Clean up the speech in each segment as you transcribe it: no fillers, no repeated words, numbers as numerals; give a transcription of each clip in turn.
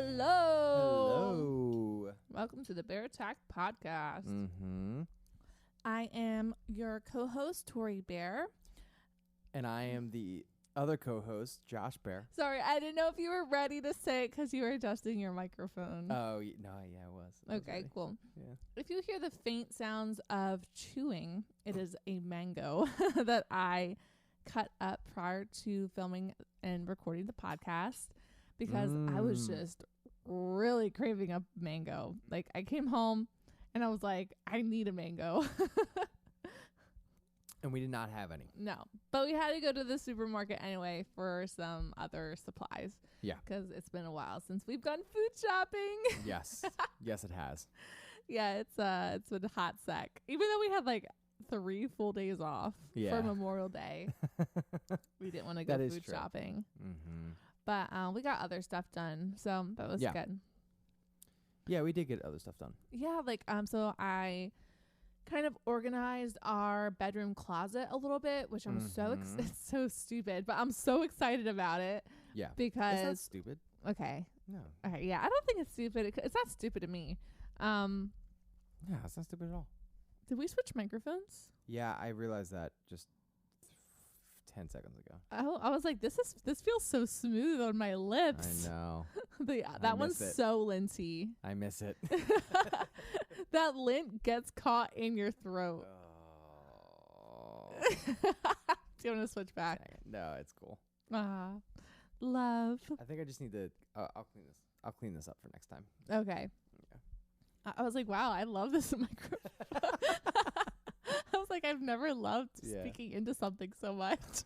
Hello. Welcome to the Bair Attack podcast. Mm-hmm. I am your co-host, Tori Bair. And I am the other co-host, Josh Bair. Sorry, I didn't know if you were ready to say it because you were adjusting your microphone. Oh, no, yeah, I was. Okay, cool. Yeah. If you hear the faint sounds of chewing, it is a mango that I cut up prior to filming and recording the podcast because I was just really craving a mango. Like, I came home and I was like, I need a mango. And we did not have any. No, but we had to go to the supermarket anyway for some other supplies. Yeah. Because it's been a while since we've gone food shopping. Yes. Yes, it has. Yeah, it's been a hot sec. Even though we had like 3 full days off for Memorial Day, we didn't want to go food shopping. Mm-hmm. But we got other stuff done, so that was good. Yeah, we did get other stuff done. Yeah, like so I kind of organized our bedroom closet a little bit, which I'm it's so stupid, but I'm so excited about it. Yeah, because it's not stupid. Okay. No. Okay. Yeah, I don't think it's stupid. It's not stupid to me. Yeah, it's not stupid at all. Did we switch microphones? Yeah, I realized that just 10 seconds ago. Oh, I was like, this feels so smooth on my lips. I know. That one's so linty. I miss it. That lint gets caught in your throat. Oh. Do you want to switch back? No, it's cool. Love. I think I just need to. I'll clean this. I'll clean this up for next time. Okay. Yeah. I was like, wow, I love this microphone. I was like, I've never loved speaking into something so much.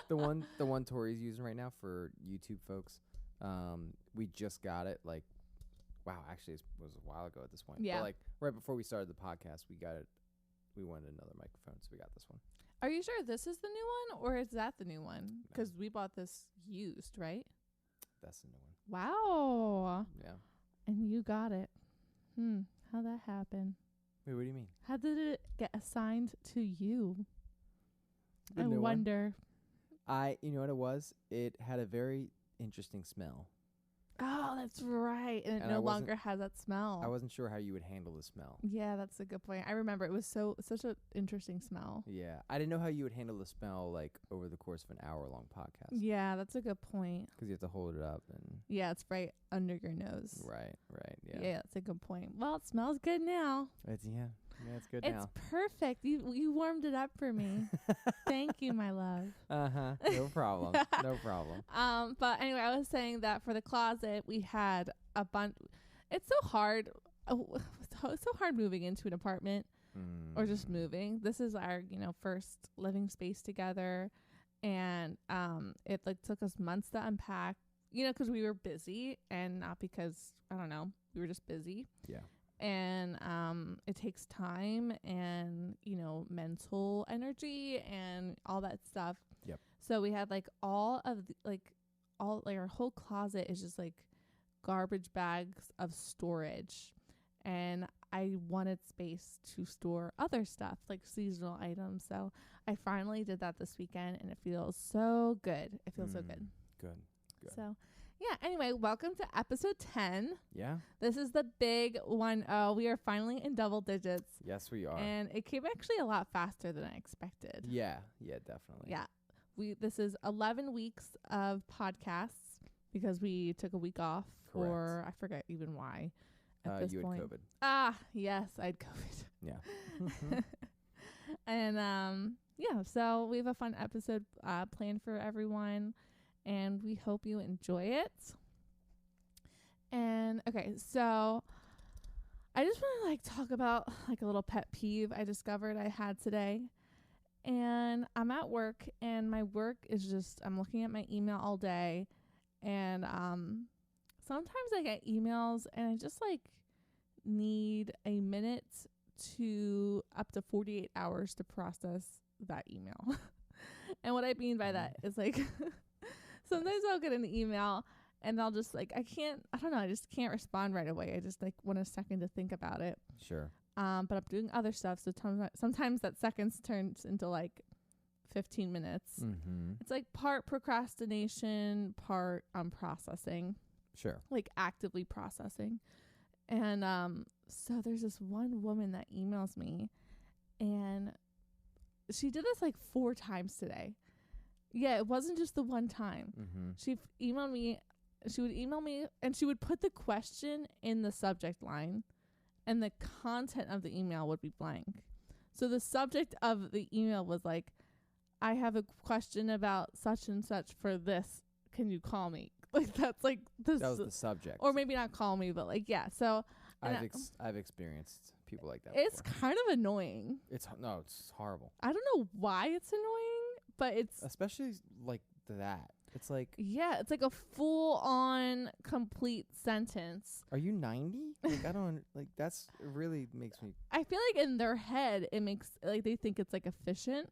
The one Tori's using right now for YouTube folks. We just got it. Like, wow, actually, it was a while ago at this point. Yeah. But like right before we started the podcast, we got it. We wanted another microphone, so we got this one. Are you sure this is the new one, or is that the new one? Because we bought this used, right? That's the new one. Wow. Yeah. And you got it. How'd that happen? Wait, what do you mean? How did it get assigned to you? The I new wonder. You know what it was? It had a very interesting smell. Oh, that's right. And it no longer has that smell. I wasn't sure how you would handle the smell. Yeah, that's a good point. I remember it was such an interesting smell. Yeah. I didn't know how you would handle the smell like over the course of an hour-long podcast. Yeah, that's a good point. Because you have to hold it up and... Yeah, it's right under your nose. Right. Yeah. Yeah, that's a good point. Well, it smells good now. It's good now. It's perfect. You warmed it up for me. Thank you, my love. No problem. No problem. But anyway, I was saying that for the closet, we had a bunch. It's so hard. It's so hard moving into an apartment or just moving. This is our, first living space together, and it like took us months to unpack. Because we were busy, and not because I don't know, we were just busy. Yeah. And it takes time and mental energy and all that stuff. Yep. So we had like our whole closet is just like garbage bags of storage, and I wanted space to store other stuff like seasonal items. So I finally did that this weekend, and it feels so good. It feels so good. Good. So, yeah. Anyway, welcome to episode 10. Yeah. This is the big 1-0. We are finally in double digits. Yes, we are. And it came actually a lot faster than I expected. Yeah. Yeah, definitely. Yeah. This is 11 weeks of podcasts because we took a week off. Correct. Or I forget even why at this you point. had COVID. Yes, I had COVID. Yeah. And so we have a fun episode planned for everyone, and we hope you enjoy it. And okay, so I just want to talk about a little pet peeve I discovered I had today. And I'm at work, and my work is just, I'm looking at my email all day, and sometimes I get emails and I just need a minute to up to 48 hours to process that email. And what I mean by that is sometimes I'll get an email and I'll just I just can't respond right away. I just want a second to think about it. Sure. But I'm doing other stuff. So sometimes that seconds turns into 15 minutes. Mm-hmm. It's part procrastination, part processing. Sure. like actively processing. And so there's this one woman that emails me, and she did this like 4 times today. Yeah, it wasn't just the one time. Mm-hmm. She emailed me. She would email me, and she would put the question in the subject line, and the content of the email would be blank. So the subject of the email was like, I have a question about such and such for this. Can you call me? Like, that's like this. That was the subject. Or maybe not call me, but like, yeah. So I've experienced people like that. it's before. kind of annoying. It's horrible. I don't know why it's annoying, but it's especially like that. It's like, yeah, it's like a full on complete sentence. are you 90? Like, I don't like that's it really makes me. I feel like in their head it makes like they think it's like efficient,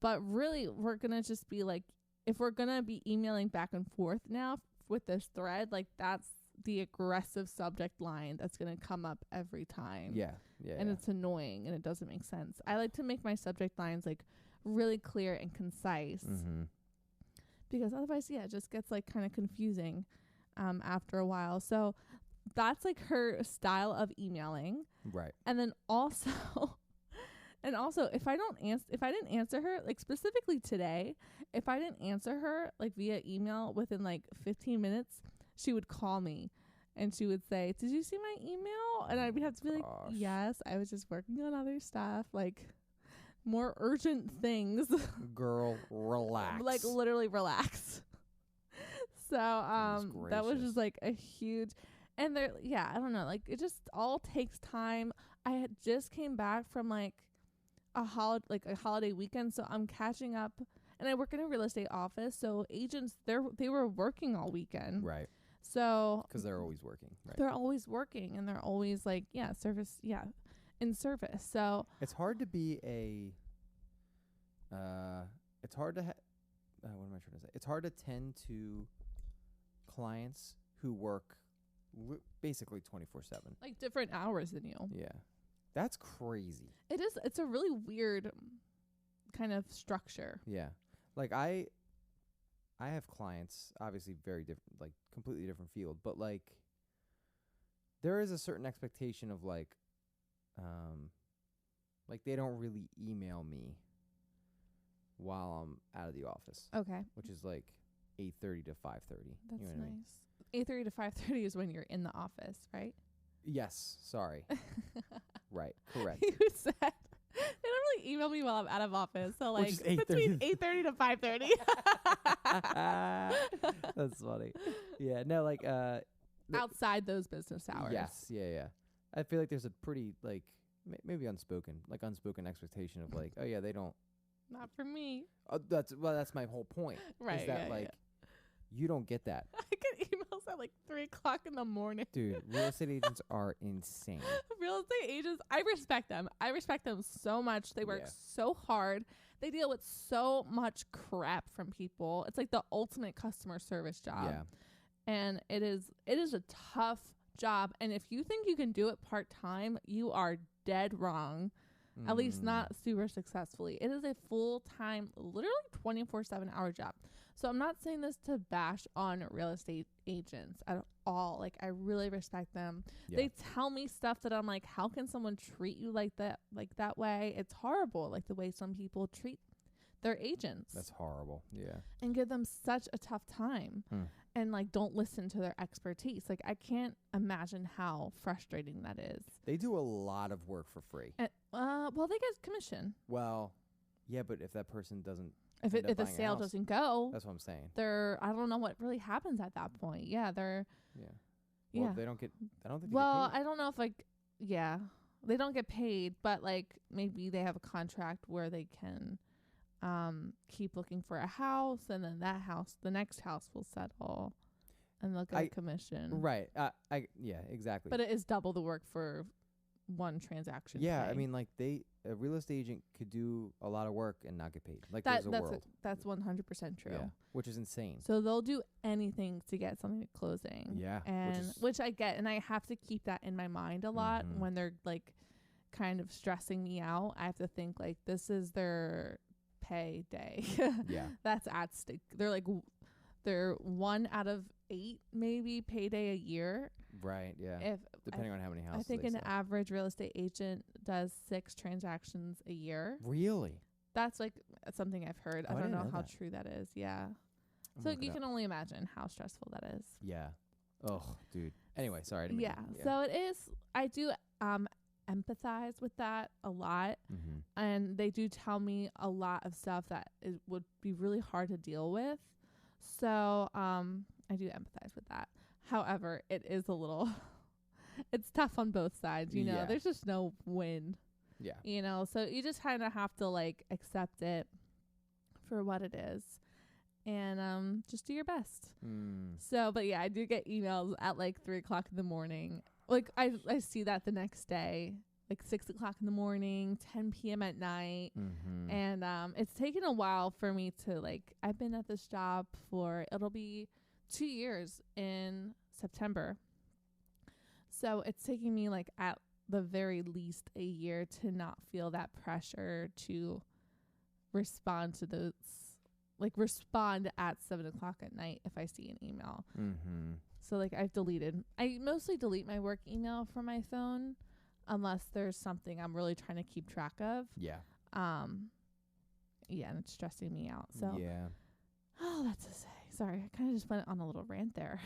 but really we're gonna just be like, if we're gonna be emailing back and forth now with this thread, like that's the aggressive subject line that's gonna come up every time. Yeah. And it's annoying and it doesn't make sense. I like to make my subject lines like really clear and concise. Mm-hmm. Because otherwise, yeah, it just gets like kind of confusing after a while. So that's like her style of emailing. Right. And then also, if I didn't answer her, like specifically today, if I didn't answer her like via email within like 15 minutes, she would call me and she would say, "Did you see my email?" And I'd have to be like, "Yes, I was just working on other stuff." Like, more urgent things. Girl, relax. Like literally relax. So that was just like a huge, and there, yeah, I don't know, like it just all takes time. I had just came back from like a holiday weekend, so I'm catching up, and I work in a real estate office, so agents they were working all weekend. Right. So because they're always working. Right. They're always working, and they're always like, in service. So it's hard to be a it's hard to what am I trying to say? It's hard to tend to clients who work basically 24/7. Like different hours than you. Yeah. That's crazy. It is. It's a really weird kind of structure. Yeah. Like I have clients, obviously very different, like completely different field, but like there is a certain expectation of like they don't really email me while I'm out of the office. Okay. Which is like 8:30 to 5:30. That's you know what nice. I mean? 8:30 to 5:30 is when you're in the office, right? Yes. Sorry. Right. Correct. You said they don't really email me while I'm out of office. So like between 8:30 to 5:30. That's funny. Yeah. No, like outside those business hours. Yes. Yeah. I feel like there's a pretty like maybe unspoken expectation of like, oh yeah, they don't. Not for me. That's my whole point. Right. Is that you don't get that. I get emails at like 3:00 in the morning. Dude, real estate agents are insane. Real estate agents, I respect them. I respect them so much. They work so hard. They deal with so much crap from people. It's like the ultimate customer service job. Yeah. And it is a tough job. And if you think you can do it part-time, you are dead wrong. At least not super successfully. It is a full-time, literally 24/7 hour job. So I'm not saying this to bash on real estate agents at all. Like, I really respect them. Yeah. They tell me stuff that I'm like, how can someone treat you like that way? It's horrible. Like the way some people treat their agents. That's horrible. Yeah. And give them such a tough time. And like don't listen to their expertise. Like I can't imagine how frustrating that is. They do a lot of work for free. Well, they get commission. Well, yeah, but if that person doesn't, if the sale doesn't go, that's what I'm saying. I don't know what really happens at that point. Yeah, Well, yeah. They don't get. I don't think. Well, I don't know if they don't get paid, but like maybe they have a contract where they can keep looking for a house, and then the next house will settle, and they'll get a commission. Right. Yeah, exactly. But it is double the work for one transaction. Yeah, pay. I mean, like a real estate agent could do a lot of work and not get paid. Like that's 100% true. Yeah, which is insane. So they'll do anything to get something to closing. Yeah, and which I get, and I have to keep that in my mind a lot when they're like kind of stressing me out. I have to think like this is their pay day. Yeah, that's at stake. They're like they're 1 out of 8 maybe payday a year. Right. Yeah. If Depending on how many houses. I think they an sell. average real estate agent does 6 transactions a year. Really? That's like something I've heard. Oh, I I don't didn't know know how that. true that is. Yeah. I'm So looking you up. can only imagine how stressful that is. Yeah. Oh, dude. Anyway, sorry. I didn't mean Yeah. to- So it is. I do empathize with that a lot, Mhm. and they do tell me a lot of stuff that it would be really hard to deal with. So I do empathize with that. However, it is a little. It's tough on both sides. You know, Yeah. there's just no win. Yeah. You know, so you just kind of have to like accept it for what it is, and just do your best. Mm. So, but yeah, I do get emails at like 3:00 in the morning. Like I see that the next day, like 6:00 in the morning, 10 p.m. at night. Mhm. And it's taken a while for me to like, I've been at this job for, it'll be 2 years in September. So it's taking me like at the very least a year to not feel that pressure to respond to those, like respond at 7:00 at night if I see an email. Mhm. So like I mostly delete my work email from my phone unless there's something I'm really trying to keep track of. Yeah. Yeah, and it's stressing me out. So Yeah. oh, that's to say. Sorry, I kind of just went on a little rant there.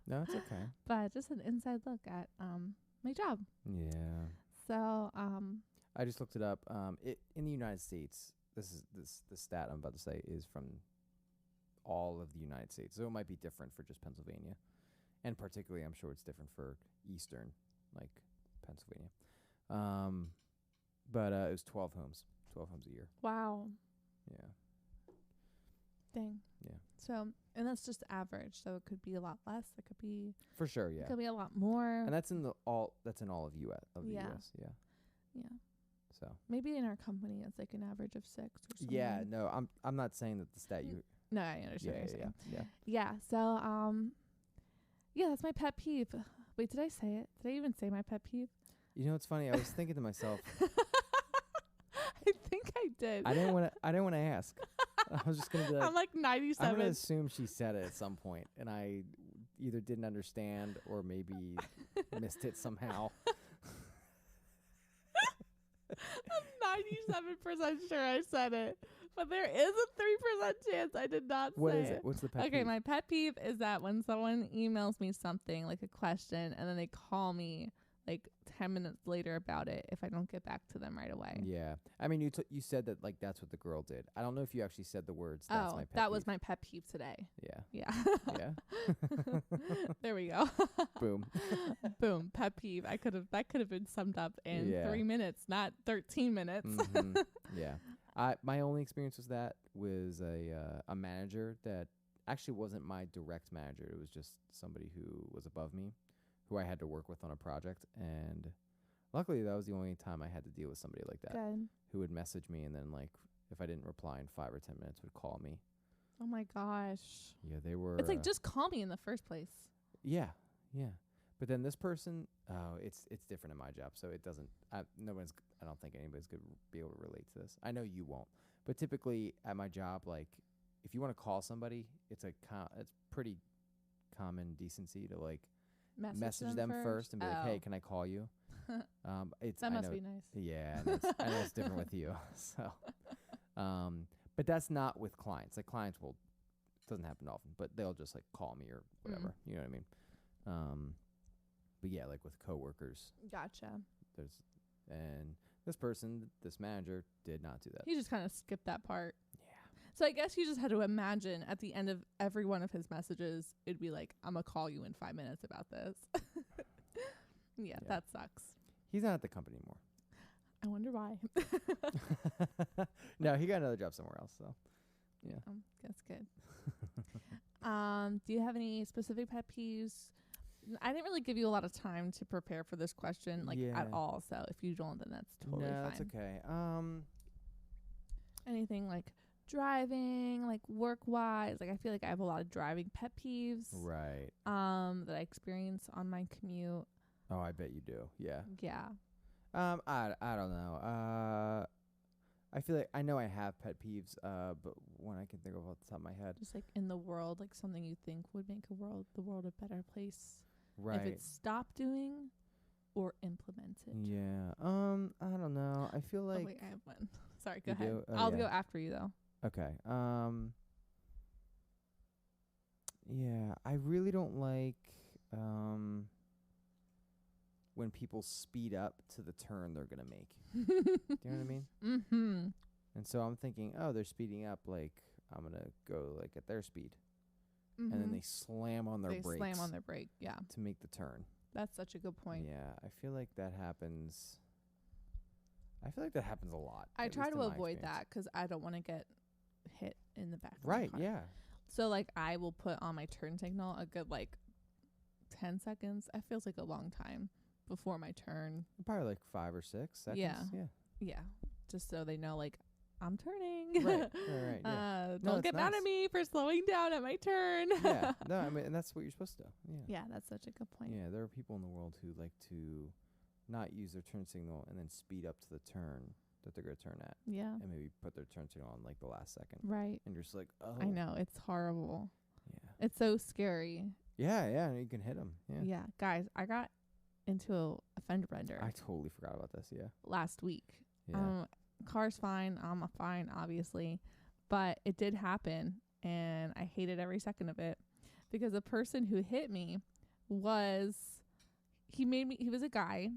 No, it's okay. But just an inside look at my job. Yeah. So I just looked it up. It in the United States. The stat I'm about to say is from all of the United States. So it might be different for just Pennsylvania, and particularly I'm sure it's different for Eastern, like Pennsylvania. But it was 12 homes a year. wow, Yeah. dang. Yeah. So and that's just average. So it could be a lot less. It could be For sure. Yeah. it could be a lot more. And that's in all of US of the Yeah. US. Yeah. Yeah. So. Maybe in our company it's like an average of 6 or something. Yeah. No, I'm not saying that the stat you. No, I understand Yeah. what you're Yeah. saying. Yeah. Yeah. So yeah, that's my pet peeve. Wait, did I say it? Did I even say my pet peeve? You know, it's funny. I was thinking to myself. I think I did. I didn't want to ask. I was just gonna be like, I'm like I'm gonna 97. assume she said it at some point, and I either didn't understand or maybe missed it somehow. I'm 97% sure I said it, but there is a 3% chance I did not What say is it? What's the pet Okay, peeve? my pet peeve is that when someone emails me something like a question and then they call me like 10 minutes later about it if I don't get back to them right away. Yeah, I mean, you said that like that's what the girl did. I don't know if you actually said the words. That's Oh, my pet that was peeve. my pet peeve today. Yeah. Yeah. Yeah. There we go. Boom. Boom. Pet peeve. That could have been summed up in Yeah. 3 minutes, not 13 minutes. Mhm. Yeah. My only experience was a manager that actually wasn't my direct manager. It was just somebody who was above me, who I had to work with on a project, and luckily that was the only time I had to deal with somebody like that, Good. who would message me and then like if I didn't reply in 5 or 10 minutes would call me. Oh my gosh. Yeah, they were. It's like just call me in the first place. Yeah. But then this person, it's different in my job, so it doesn't. I don't think anybody's gonna be able to relate to this. I know you won't, but typically at my job, like if you want to call somebody, it's pretty common decency to like message them first and be like, "Hey, can I call you?" That must be nice. Yeah, I know it's different with you. So, but that's not with clients. Like clients doesn't happen often, but they'll just like call me or whatever. You know what I mean? But yeah, like with coworkers, Gotcha. and this manager did not do that. He just kind of skipped that part. Yeah. So I guess you just had to imagine at the end of every one of his messages, it'd be like, I'm going to call you in 5 minutes about this. Yeah, that sucks. He's not at the company anymore. I wonder why. No, he got another job somewhere else. So, yeah. That's good. Do you have any specific pet peeves? I didn't really give you a lot of time to prepare for this question, like at all. So if you don't, then that's totally fine. No, that's okay. Anything like driving, like work wise, like I feel like I have a lot of driving pet peeves. Right. That I experience on my commute. Oh, I bet you do. Yeah. Yeah. I don't know. I feel like I know I have pet peeves, but one I can think of off the top of my head. Just like in the world, like something you think would make the world a better place. Right. If it's stopped doing or implemented. Yeah. I don't know. I feel like. Oh, wait, I have one. Sorry, go You ahead. do? Oh, I'll yeah. go after you though. Okay. Yeah, I really don't like when people speed up to the turn they're gonna make. Do you know what I mean? Mm-hmm. And so I'm thinking, oh, they're speeding up, like I'm gonna go like at their speed, Mm-hmm. and then they slam on their brakes. They slam on their brake. Yeah, to make the turn. that's such a good point. Yeah, I feel like that happens. I feel like that happens a lot. I at try least to in my avoid experience. that 'cause I don't want to get hit in the back. of my Right. car. Yeah. So like I will put on my turn signal a good like 10 seconds. It feels like a long time before my turn. Probably like 5 or 6 seconds. Yeah. Yeah. Yeah, just so they know like I'm turning. Right. Right. Yeah. No, Don't it's get mad nice. at me for slowing down at my turn. Yeah. No, I mean, and that's what you're supposed to do. Yeah. Yeah, that's such a good point. Yeah, there are people in the world who like to not use their turn signal and then speed up to the turn that they're going to turn at, Yeah. and maybe put their turn signal on like the last second. Right. And you're just like, oh. I know, it's horrible. Yeah. It's so scary. Yeah, yeah, and you can hit 'em. Yeah. Yeah, guys, I got into a fender bender I totally forgot about this. Yeah. last week. Yeah. Car's fine. I'm fine, obviously, but it did happen, and I hated every second of it because the person who hit me he was a guy,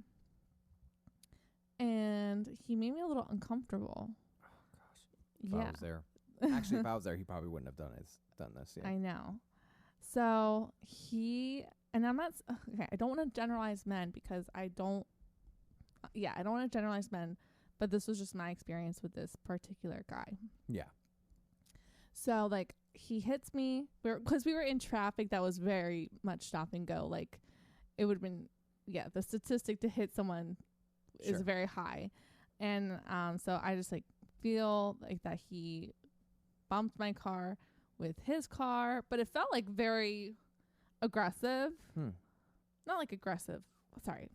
and he made me a little uncomfortable. Oh gosh. If I was there. Actually, if I was there, he probably wouldn't have done this. Yeah. I know. So and I'm not okay. I don't want to generalize men because I don't want to generalize men, but this was just my experience with this particular guy. Yeah. So like he hits me because we were in traffic that was very much stop and go. Like it would have been, the statistic to hit someone is Sure. very high. And so I just like feel like that he bumped my car with his car, but it felt like very aggressive. Not like aggressive. Sorry.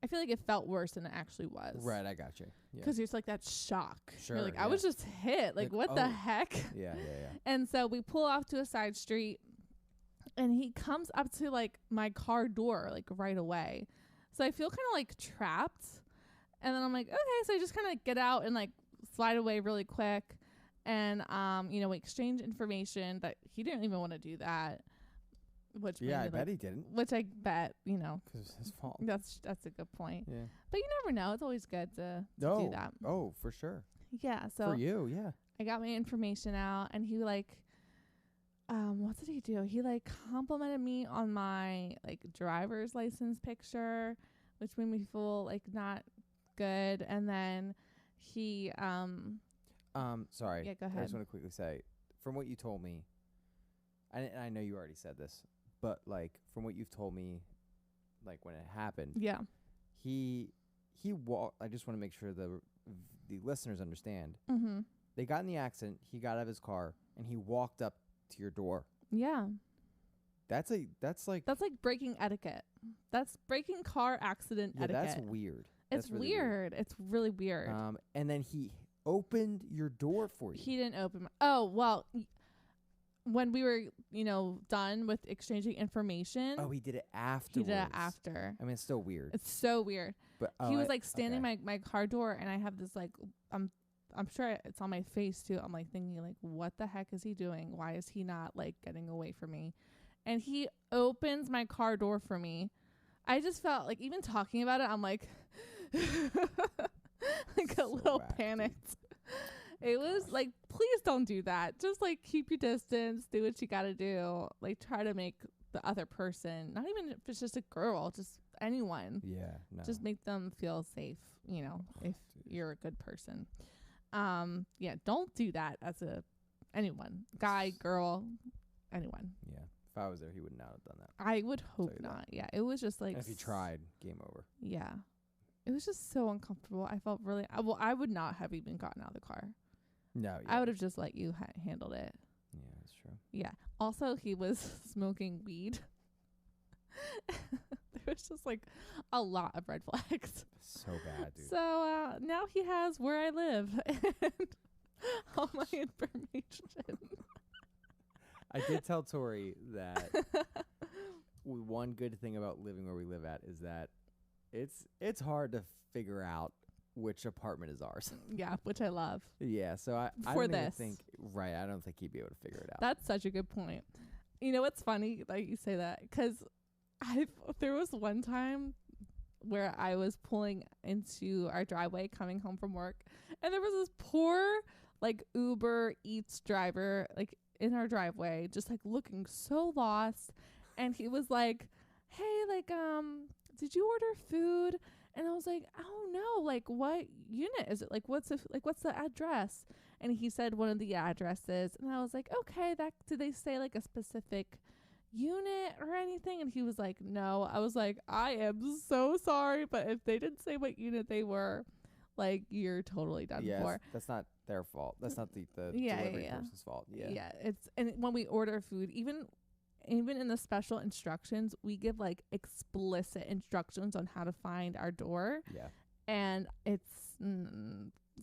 I feel like it felt worse than it actually was. Right, I got you. Yeah. Because there's like that shock. Sure, You're like, I yeah. was just hit. Like what the heck? Yeah, yeah, yeah. And so we pull off to a side street, and he comes up to like my car door like right away. So I feel kind of like trapped. And then I'm like, okay. So I just kind of get out and like slide away really quick. And, we exchange information that he didn't even want to do that. Which Yeah, made I me, bet like, he didn't. Which I bet, 'Cause it's his fault. that's a good point. Yeah. But you never know. It's always good to do that. Oh, for sure. Yeah. So For you, yeah. I got my information out, and he like, what did he do? He like complimented me on my like driver's license picture, which made me feel like not good. And then he, sorry. Yeah, go I ahead. just want to quickly say, from what you told me, and I know you already said this, but like from what you've told me, like when it happened, yeah, he walked. I just want to make sure the listeners understand. mm-hmm. They got in the accident. He got out of his car and he walked up to your door. Yeah. That's like breaking etiquette. That's breaking car accident etiquette. That's weird. It's That's really weird. It's really weird. And then he opened your door for you. He didn't open. Oh, well, when we were, done with exchanging information. Oh, he did it afterwards. He did it after. I mean, it's still weird. It's so weird. But He was like standing okay. my car door, and I have this like I'm sure it's on my face too. I'm like thinking like, what the heck is he doing? Why is he not like getting away from me? And he opens my car door for me. I just felt like even talking about it, I'm like like So a little whack, panicked. It was like, please don't do that. Just like keep your distance, do what you gotta do. Like try to make the other person, not even if it's just a girl, just anyone. Yeah, no. Just make them feel safe, if you're a good person. Don't do that as anyone, guy, girl, anyone. Yeah. If I was there, he would not have done that. I would hope Tell you that. not. Yeah, it was just like And if he tried, game over. Yeah, it was just so uncomfortable. I felt really. I would not have even gotten out of the car. No, yeah. I would have just let you handled it. Yeah, that's true. Yeah. Also, he was smoking weed. There was just like a lot of red flags. So bad, dude. So now he has where I live and all my information. I did tell Tori that one good thing about living where we live at is that it's hard to figure out which apartment is ours. Yeah, which I love. Yeah, so I For don't even this. think I don't think he'd be able to figure it out. That's such a good point. You know what's funny that you say that? Because there was one time where I was pulling into our driveway coming home from work, and there was this poor like Uber Eats driver like in our driveway, just like looking so lost. And he was like, "Hey, like, did you order food?" And I was like, "Oh no, like what unit is it? Like what's the address?" And he said one of the addresses, and I was like, "Okay, did they say like a specific unit or anything?" And he was like, "No." I was like, "I am so sorry, but if they didn't say what unit they were, like you're totally done for." That's not their fault. That's not the Yeah, delivery yeah. person's fault. Yeah. Yeah, and when we order food, even in the special instructions, we give like explicit instructions on how to find our door. Yeah. And it's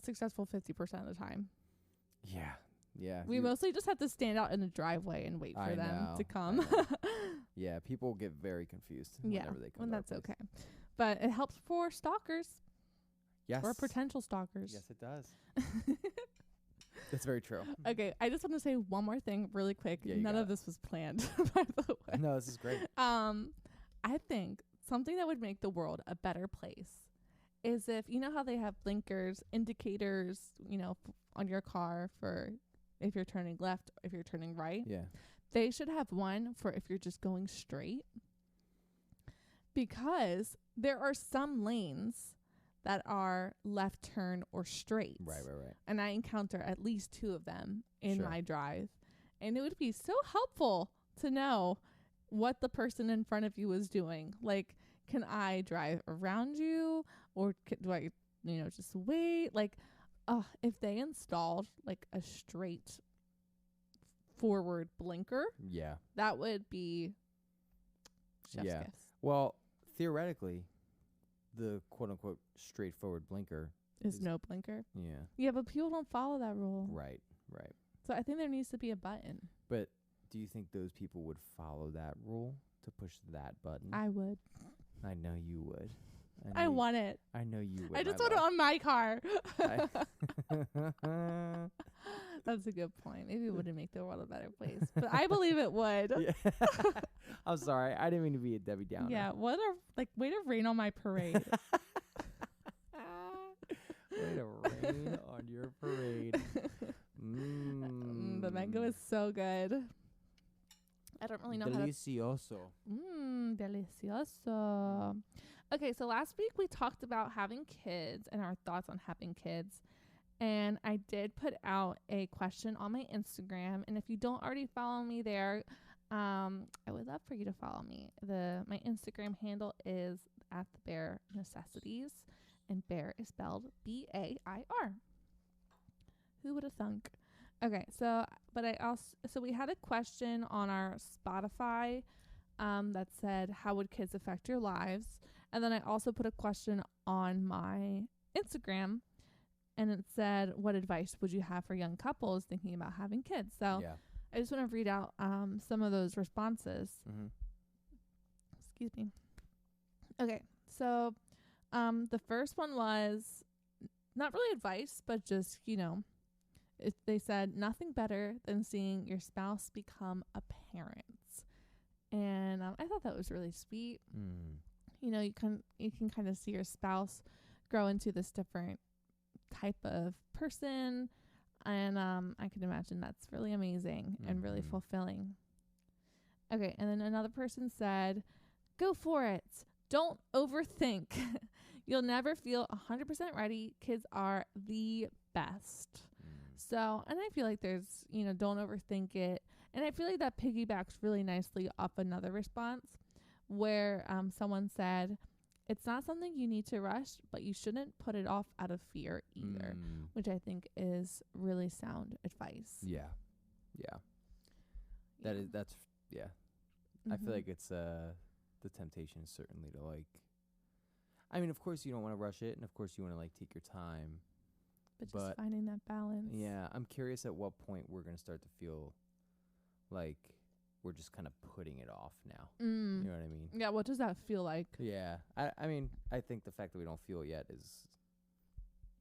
successful 50% of the time. Yeah. Yeah. We mostly just have to stand out in the driveway and wait for them to come. Yeah, people get very confused whenever they come. And to our that's place. okay. But it helps for stalkers. Yes. Or potential stalkers. Yes, it does. That's very true. Okay, I just want to say one more thing really quick. Yeah, you None got of this was planned, by the way. No, this is great. I think something that would make the world a better place is if, you know how they have blinkers, indicators, on your car for if you're turning left, if you're turning right. Yeah. They should have one for if you're just going straight. Because there are some lanes that are left turn or straight. Right. And I encounter at least 2 of them in Sure. my drive. And it would be so helpful to know what the person in front of you is doing. Like, can I drive around you, or do I, just wait? Like, if they installed like a straight forward blinker, Yeah. that would be chef's Yeah. kiss. Well, theoretically, the quote unquote straightforward blinker Is no blinker. Yeah. Yeah, but people don't follow that rule. Right. So I think there needs to be a button. But do you think those people would follow that rule to push that button? I would. I know you would. I want it. I know you would. I just want it on my car. I- That's a good point. Maybe it wouldn't make the world a better place, but I believe it would. Yeah. I'm sorry. I didn't mean to be a Debbie Downer. Yeah. Way to rain on my parade. Way to rain on your parade. The mango is so good. I don't really know Delicioso. delicioso. Okay, so last week we talked about having kids and our thoughts on having kids. And I did put out a question on my Instagram. And if you don't already follow me there, I would love for you to follow me. My Instagram handle is @thebairnecessities, and Bair is spelled BAIR. Who would have thunk? Okay, so we had a question on our Spotify that said, how would kids affect your lives? And then I also put a question on my Instagram, and it said, what advice would you have for young couples thinking about having kids? So Yeah. I just want to read out some of those responses. Mm-hmm. Excuse me. Okay, so the first one was not really advice, but just, they said nothing better than seeing your spouse become a parent. And I thought that was really sweet. Mm. You can kind of see your spouse grow into this different type of person. And I can imagine that's really amazing and really Mhm. fulfilling. Okay, and then another person said, go for it. Don't overthink. You'll never feel 100% ready. Kids are the best. So, and I feel like there's, don't overthink it. And I feel like that piggybacks really nicely off another response where someone said, it's not something you need to rush, but you shouldn't put it off out of fear either, which I think is really sound advice. Yeah. Mm-hmm. I feel like it's the temptation is certainly to like. I mean, of course you don't want to rush it, and of course you want to like take your time. But just finding that balance. Yeah, I'm curious at what point we're gonna start to feel like we're just kind of putting it off now. You know what I mean? Yeah. What does that feel like? Yeah. I mean, I think the fact that we don't feel it yet is,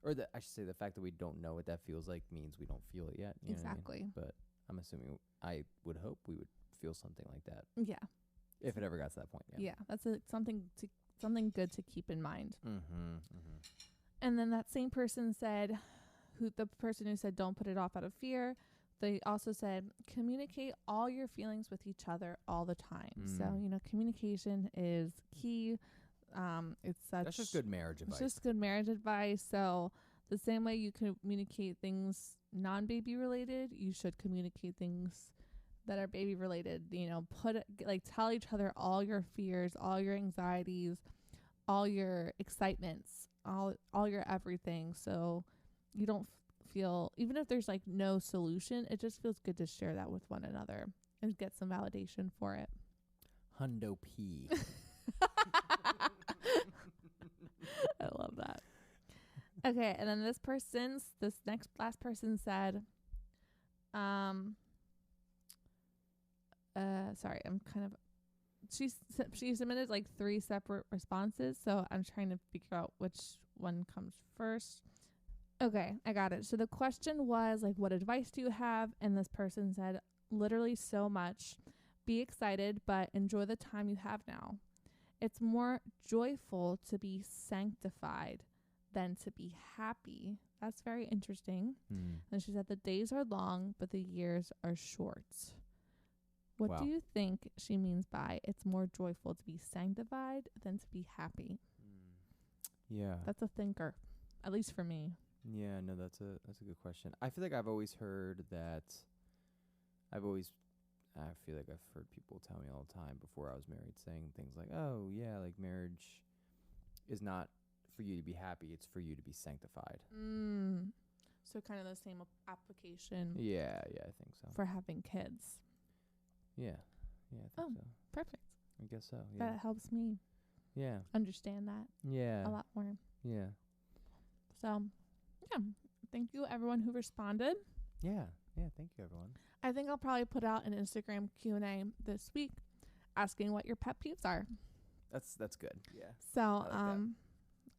or I should say the fact that we don't know what that feels like means we don't feel it yet. You know what I mean? Exactly. But I'm assuming I would hope we would feel something like that. Yeah. If it ever got to that point. Yeah. Yeah. That's something good to keep in mind. Mm-hmm. And then that same person said, the person who said don't put it off out of fear, they also said communicate all your feelings with each other all the time. So, communication is key. That's just good marriage advice. It's just good marriage advice. So the same way you communicate things non-baby related, you should communicate things that are baby related. Tell each other all your fears, all your anxieties, all your excitements, all your everything. So you don't feel, even if there's like no solution, it just feels good to share that with one another and get some validation for it. Hundo P. I love that. Okay, and then last person said, sorry, I'm kind of, she submitted like 3 separate responses, so I'm trying to figure out which one comes first. Okay, I got it. So the question was like, what advice do you have? And this person said, literally so much. Be excited, but enjoy the time you have now. It's more joyful to be sanctified than to be happy. That's very interesting. And she said the days are long, but the years are short. What do you think she means by it's more joyful to be sanctified than to be happy? Yeah. That's a thinker, at least for me. Yeah, no, that's a good question. I feel like I've always heard that. I feel like I've heard people tell me all the time before I was married, saying things like, "Oh, yeah, like marriage is not for you to be happy; it's for you to be sanctified." So kind of the same application. Yeah, I think so. For having kids. Yeah, I think so. Perfect. I guess so. Yeah. That helps me. Yeah. Understand that. Yeah. A lot more. Yeah. So, yeah. Thank you, everyone who responded. Yeah. Thank you, everyone. I think I'll probably put out an Instagram Q&A this week, asking what your pet peeves are. That's good. Yeah. So,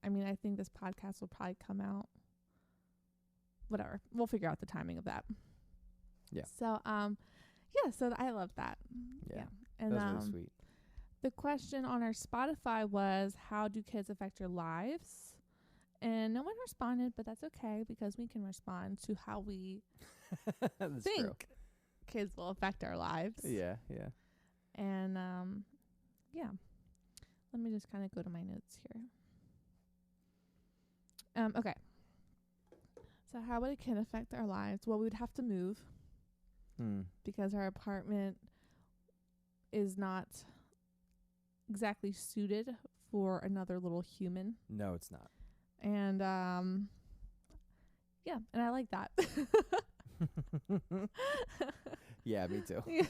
I mean, I think this podcast will probably come out. Whatever. We'll figure out the timing of that. Yeah. So, so I love that. Yeah. And that's really sweet. The question on our Spotify was, how do kids affect your lives? And no one responded, but that's okay because we can respond to how we think kids will affect our lives. Yeah. And let me just kind of go to my notes here. Okay. So how would a kid affect our lives? Well, we would have to move because our apartment is not exactly suited for another little human. No, it's not. And and I like that. Yeah, me too. Yeah.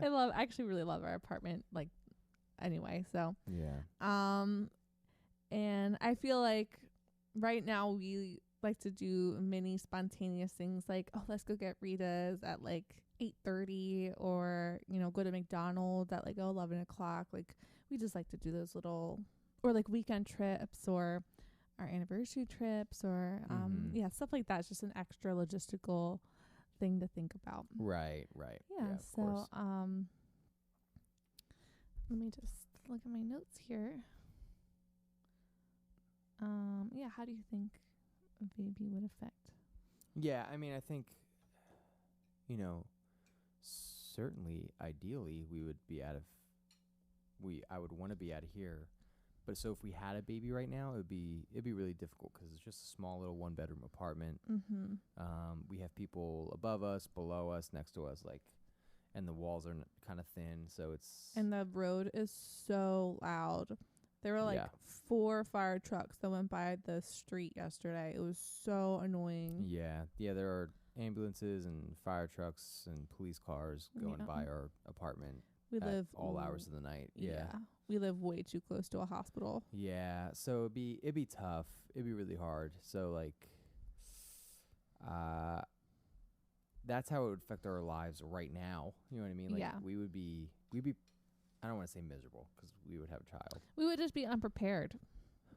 I actually really love our apartment, like, anyway, so. Yeah. And I feel like right now we like to do mini spontaneous things like, oh, let's go get Rita's at like 8:30 or, go to McDonald's at like 11 o'clock. Like, we just like to do those little, or like weekend trips or our anniversary trips or, stuff like that. It's just an extra logistical thing to think about. Right. Yeah. So, course. Let me just look at my notes here. How do you think a baby would affect? Yeah, I mean, I think, certainly, ideally, I would want to be out of here. But so if we had a baby right now, it'd be really difficult because it's just a small little 1-bedroom apartment. We have people above us, below us, next to us, and the walls are kind of thin, so it's. And the road is so loud. There were 4 fire trucks that went by the street yesterday. It was so annoying. Yeah, there are ambulances and fire trucks and police cars going by our apartment We at live all hours of the night. Yeah. We live way too close to a hospital. Yeah. So it'd be tough. It'd be really hard. So like, that's how it would affect our lives right now. You know what I mean? Like Yeah. we'd be, I don't want to say miserable because we would have a child. We would just be unprepared.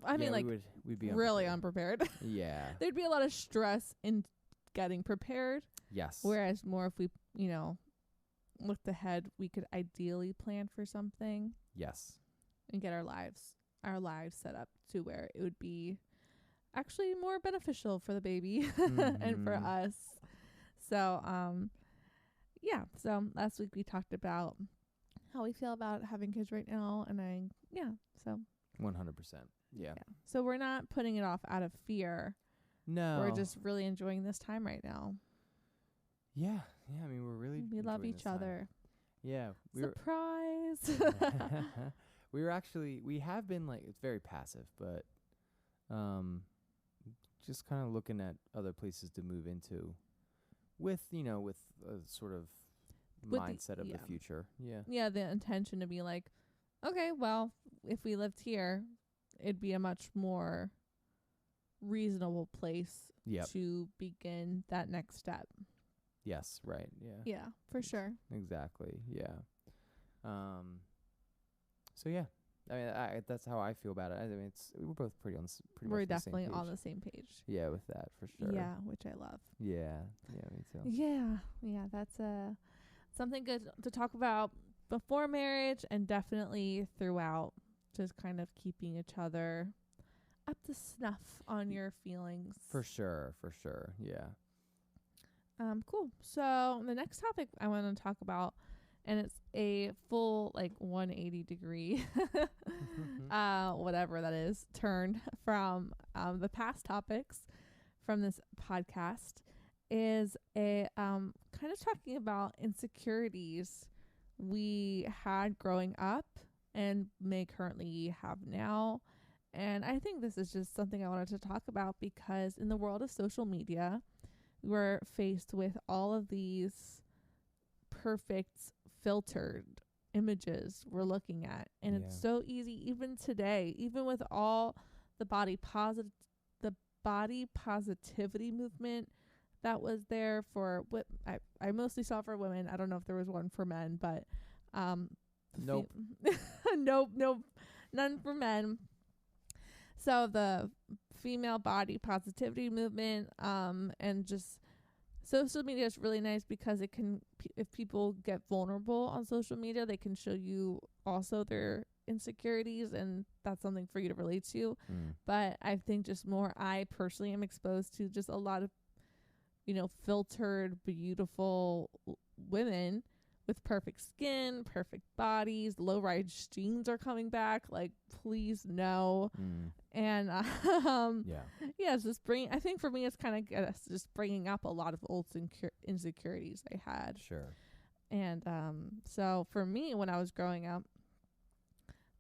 I mean, like, we'd be really unprepared. Yeah. There'd be a lot of stress in getting prepared. Yes. Whereas more if we, looked ahead, we could ideally plan for something. Yes. And get our lives set up to where it would be actually more beneficial for the baby and for us. So, so last week we talked about how we feel about having kids right now. And 100%. Yeah. So we're not putting it off out of fear. No. We're just really enjoying this time right now. Yeah. Yeah. I mean, we love each other. Yeah. Surprise. We have been like, it's very passive, but, just kind of looking at other places to move into with a sort of mindset of the future. Yeah. Yeah. The intention to be like, okay, well, if we lived here, it'd be a much more reasonable place to begin that next step. Yes, right. Yeah. Yeah, for sure. Exactly. Yeah. So yeah, I mean, that's how I feel about it. I mean, we're both pretty We're much definitely on on the same page. Yeah, with that for sure. Yeah, which I love. Yeah. Yeah, me too. Yeah, that's something good to talk about before marriage and definitely throughout. Just kind of keeping each other up to snuff on your feelings. For sure. Yeah. Cool. So the next topic I want to talk about, and it's a full 180 degree, whatever that is, turn from the past topics from this podcast, is a kind of talking about insecurities we had growing up and may currently have now. And I think this is just something I wanted to talk about because in the world of social media, we're faced with all of these perfect filtered images we're looking at. And it's so easy, even today, even with all the body positivity movement that was there for what I mostly saw for women. I don't know if there was one for men, but nope. Nope, none for men. So the female body positivity movement, and just social media is really nice because it can, if people get vulnerable on social media, they can show you also their insecurities, and that's something for you to relate to. But I think just more, I personally am exposed to just a lot of, filtered, beautiful women with perfect skin, perfect bodies. Low-rise jeans are coming back. Like, please no. And it's just I think for me, it's kind of just bringing up a lot of old insecurities I had. Sure. And so for me, when I was growing up,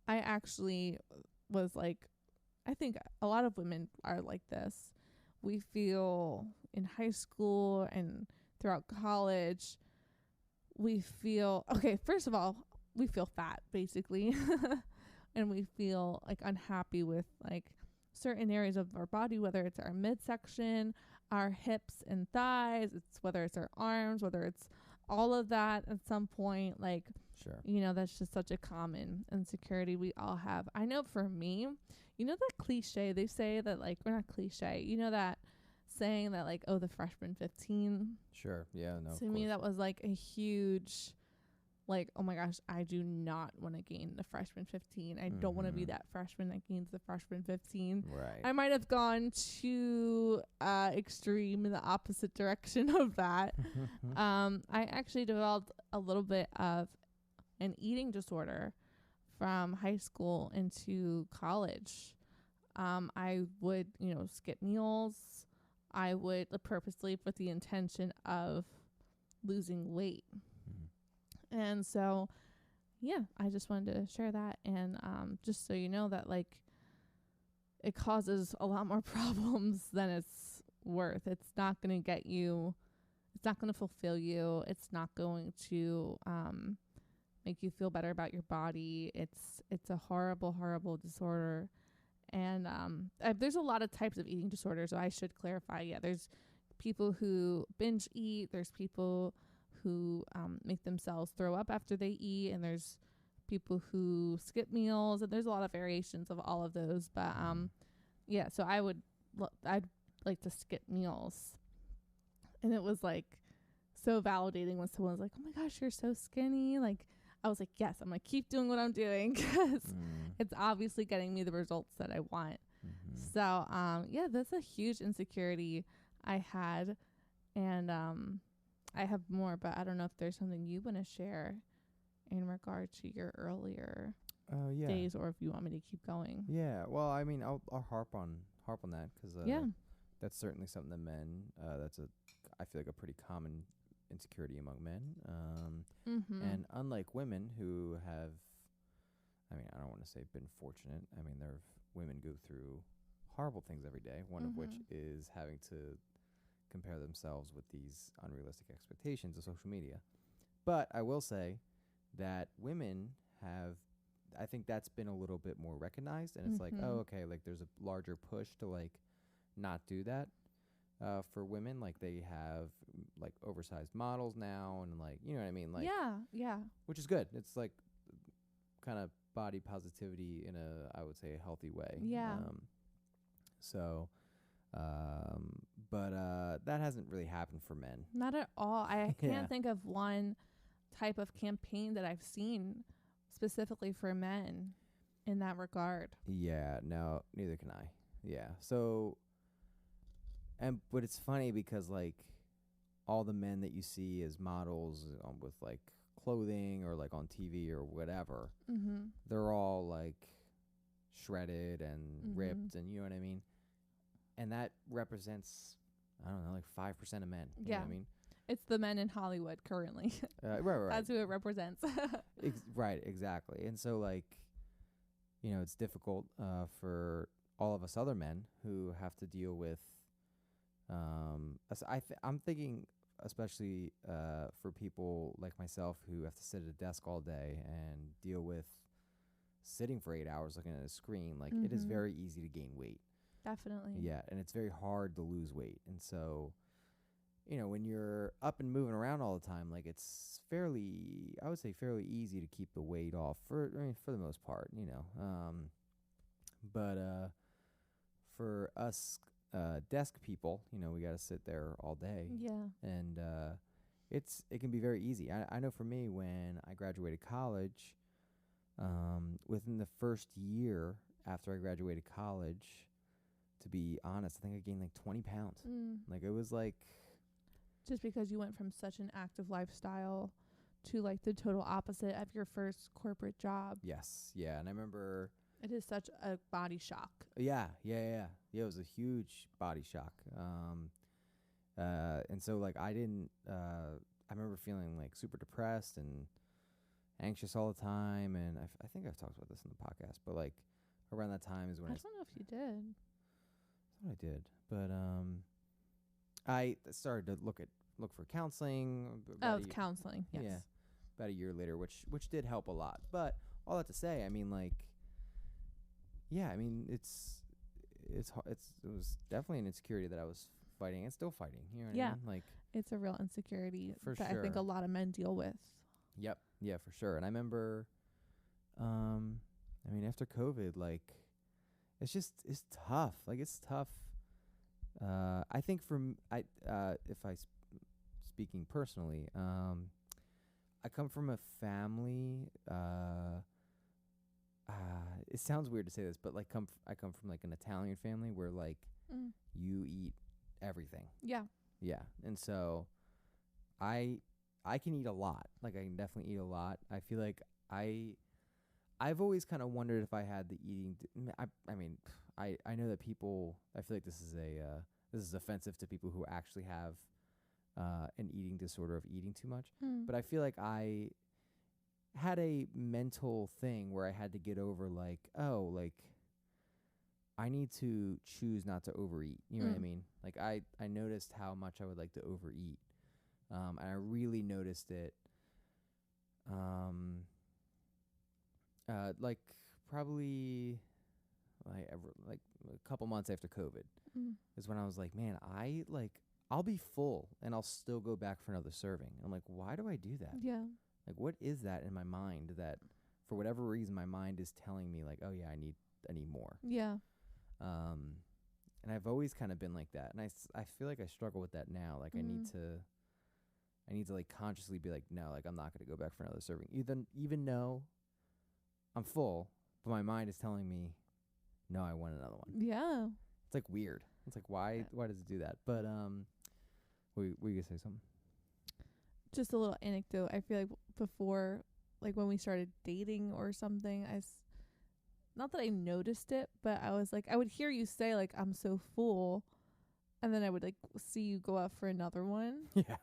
I actually was like, I think a lot of women are like this. We feel in high school and throughout college, we feel, first of all, we feel fat, basically. And we feel unhappy with certain areas of our body, whether it's our midsection, our hips and thighs, whether it's our arms, whether it's all of that at some point. Sure. That's just such a common insecurity we all have. I know for me, that cliche, they say that or not cliche, that saying that the freshman 15. Sure. Yeah. No. To me, that was a huge, oh my gosh, I do not want to gain the freshman 15. I don't want to be that freshman that gains the freshman 15. Right. I might have gone too extreme in the opposite direction of that. I actually developed a little bit of an eating disorder from high school into college. I would, skip meals. I would purposely with the intention of losing weight. And so, I just wanted to share that. And just so you know that it causes a lot more problems than it's worth. It's not going to get you, it's not going to fulfill you. It's not going to make you feel better about your body. It's a horrible, horrible disorder. And there's a lot of types of eating disorders. So I should clarify. Yeah, there's people who binge eat. There's people who make themselves throw up after they eat, and there's people who skip meals, and there's a lot of variations of all of those. But yeah, so I'd like to skip meals, and it was like so validating when someone was like, "Oh my gosh, you're so skinny!" Like I was like, "Yes." I'm like, keep doing what I'm doing because it's obviously getting me the results that I want. So yeah, that's a huge insecurity I had, and I have more, but I don't know if there's something you want to share in regard to your earlier days, or if you want me to keep going. Yeah. Well, I mean, I'll harp on that because Yeah. that's certainly something that men. I feel like a pretty common insecurity among men. And unlike women who have, I mean, I don't want to say been fortunate. I mean, women go through horrible things every day. One of which is having to compare themselves with these unrealistic expectations of social media. But I will say that women have, I think that's been a little bit more recognized, and it's like, oh, okay, like there's a larger push to like not do that for women. Like they have like oversized models now, and like, you know what I mean? Like, yeah, which is good. It's like kind of body positivity in I would say, a healthy way. Yeah. But that hasn't really happened for men. Not at all. I can't think of one type of campaign that I've seen specifically for men in that regard. Yeah, no, neither can I. Yeah. So, but it's funny because like all the men that you see as models with like clothing or like on TV or whatever, they're all like shredded and ripped, and you know what I mean? And that represents, I don't know, like 5% of men. You know what I mean? It's the men in Hollywood currently. Right. That's who it represents. Right, exactly. And so, like, you know, it's difficult for all of us other men who have to deal with, I'm thinking especially for people like myself who have to sit at a desk all day and deal with sitting for 8 hours looking at a screen. Like, it is very easy to gain weight. Definitely. Yeah, and it's very hard to lose weight. And so, you know, when you're up and moving around all the time, like it's I would say fairly easy to keep the weight off for the most part, you know. But for us desk people, you know, we got to sit there all day. Yeah. And it can be very easy. I know for me, when I graduated college, within the first year after I graduated college, to be honest, I think I gained like 20 pounds. Like it was like, just because you went from such an active lifestyle to like the total opposite of your first corporate job. Yes. Yeah. And I remember it is such a body shock. Yeah. It was a huge body shock. And so like I remember feeling like super depressed and anxious all the time. And I think I've talked about this in the podcast, but like around that time is when I don't know if you did. I did, but I started to look for counseling. It's counseling. Yes. Yeah, about a year later, which did help a lot. But all that to say, I mean, like, yeah, I mean, it was definitely an insecurity that I was fighting and still fighting. You know what I mean? Like, it's a real insecurity for that sure. I think a lot of men deal with. Yep. Yeah, for sure. And I remember, I mean, after COVID, like, it's tough. Like, it's tough. I think speaking personally, I come from a family, it sounds weird to say this, but like I come from like an Italian family where like you eat everything. Yeah. Yeah. And so I can eat a lot. Like I can definitely eat a lot. I feel like I've always kind of wondered if I had the eating. I mean, I know that people. I feel like this is offensive to people who actually have an eating disorder of eating too much. But I feel like I had a mental thing where I had to get over like, oh, like I need to choose not to overeat. You know what I mean? Like I noticed how much I would like to overeat, and I really noticed it. like probably like a couple months after COVID is when I was like, man, I'll be full and I'll still go back for another serving. And I'm like, why do I do that? Yeah. Like, what is that in my mind that for whatever reason my mind is telling me like, oh yeah, I need more. Yeah. And I've always kind of been like that. And I feel like I struggle with that now. Like I need to like consciously be like, no, like I'm not going to go back for another serving. Even though I'm full, but my mind is telling me, no, I want another one. Yeah. It's like weird. It's like, why does it do that? But, were you going to say something? Just a little anecdote. I feel like before, like when we started dating or something, not that I noticed it, but I was like, I would hear you say like, I'm so full. And then I would like see you go out for another one. Yeah.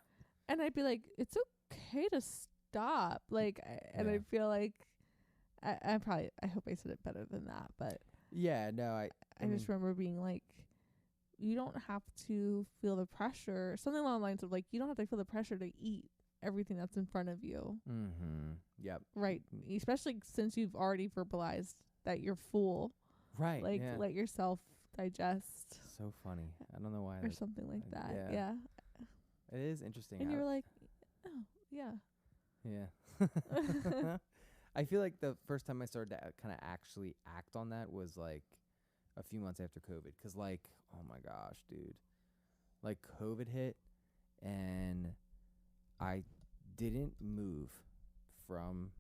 And I'd be like, it's okay to stop. Like, and I feel like I hope I said it better than that, but yeah, no, I just remember being like, you don't have to feel the pressure, something along the lines of like, you don't have to feel the pressure to eat everything that's in front of you. Mm-hmm. Yep. Right. Especially since you've already verbalized that you're full. Right. Like, let yourself digest. So funny. I don't know why. Or something like that. Yeah. It is interesting. And you were like, oh, yeah. Yeah. I feel like the first time I started to kind of actually act on that was like a few months after COVID. 'Cause like, oh my gosh, dude, like COVID hit and I didn't move from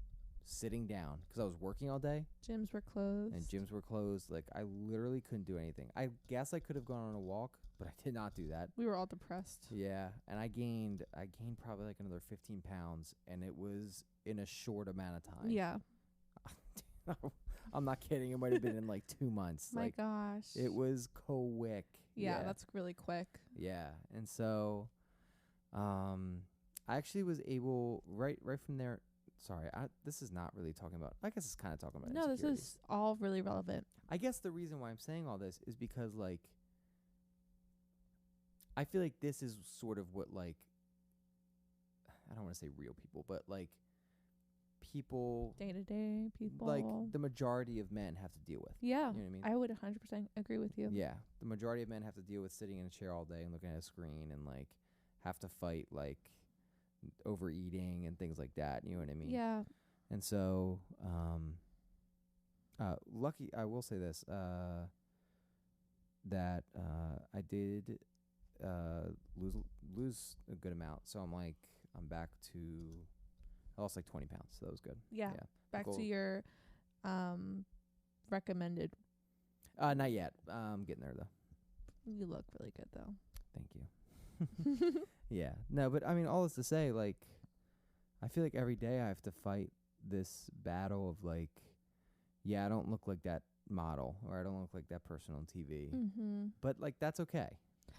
sitting down 'cause I was working all day. Gyms were closed. Like I literally couldn't do anything. I guess I could have gone on a walk, but I did not do that. We were all depressed. Yeah. And I gained probably like another 15 pounds and it was in a short amount of time. Yeah. I'm not kidding. It might have been in like 2 months. My gosh. It was quick. Yeah, that's really quick. Yeah. And so I actually was able right from there. Sorry, this is not really talking about, I guess it's kind of talking about No, this is all really relevant. I guess the reason why I'm saying all this is because like I feel like this is sort of what like, I don't want to say real people, but like people, day-to-day people, like the majority of men have to deal with. Yeah. You know what I mean? I would 100% agree with you. Yeah. The majority of men have to deal with sitting in a chair all day and looking at a screen and like have to fight like overeating and things like that. You know what I mean? Yeah. And so, lucky, I will say this, that I did lose a good amount. So I'm back to, I lost like 20 pounds. So that was good. Yeah. Back to your recommended. Not yet. I'm getting there though. You look really good though. Thank you. Yeah. No, but I mean, all this to say, like, I feel like every day I have to fight this battle of like, yeah, I don't look like that model or I don't look like that person on TV. Mm-hmm. But like, that's okay.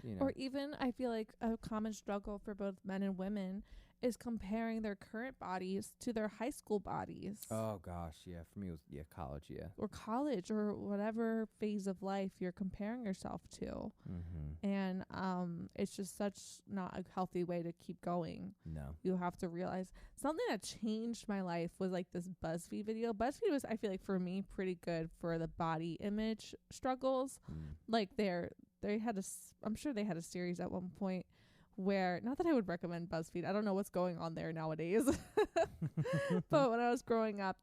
You know? Or even I feel like a common struggle for both men and women is comparing their current bodies to their high school bodies. Oh gosh, yeah. For me, it was college, yeah. Or college, or whatever phase of life you're comparing yourself to. Mm-hmm. And it's just such not a healthy way to keep going. No. You have to realize something that changed my life was like this BuzzFeed video. BuzzFeed was, I feel like for me, pretty good for the body image struggles. Like they had I'm sure they had a series at one point where, not that I would recommend BuzzFeed, I don't know what's going on there nowadays, but when I was growing up,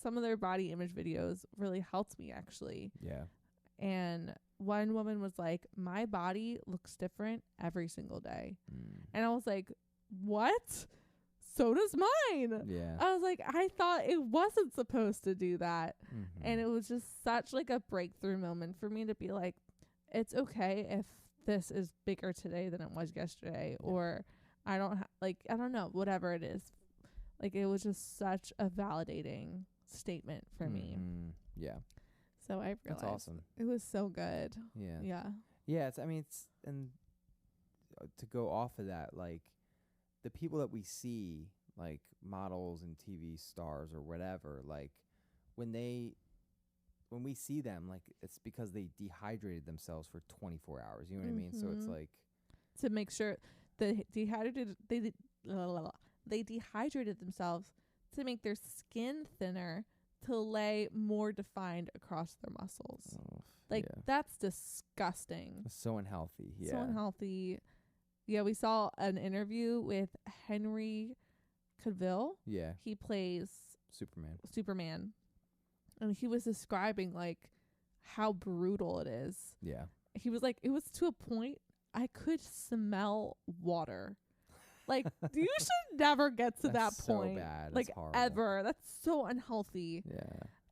some of their body image videos really helped me actually. Yeah. And one woman was like, my body looks different every single day. And I was like, what? So does mine. Yeah. I was like, I thought it wasn't supposed to do that. Mm-hmm. And it was just such like a breakthrough moment for me to be like, it's okay if this is bigger today than it was yesterday, or I don't know, whatever it is. Like, it was just such a validating statement for me. Yeah. So I realized that's awesome. It was so good. Yeah. Yeah. Yeah. And to go off of that, like the people that we see, like models and TV stars or whatever, like when we see them, like it's because they dehydrated themselves for 24 hours. You know what I mean? So it's like to make sure they dehydrated themselves to to make their skin thinner to lay more defined across their muscles. Oh, Like, yeah. that's disgusting. So unhealthy. Yeah. So unhealthy. Yeah, we saw an interview with Henry Cavill. Yeah. He plays Superman. And he was describing, like, how brutal it is. Yeah. He was like, it was to a point I could smell water. Like, you should never get to That's that so point. bad. Like, It's horrible. ever. That's so unhealthy.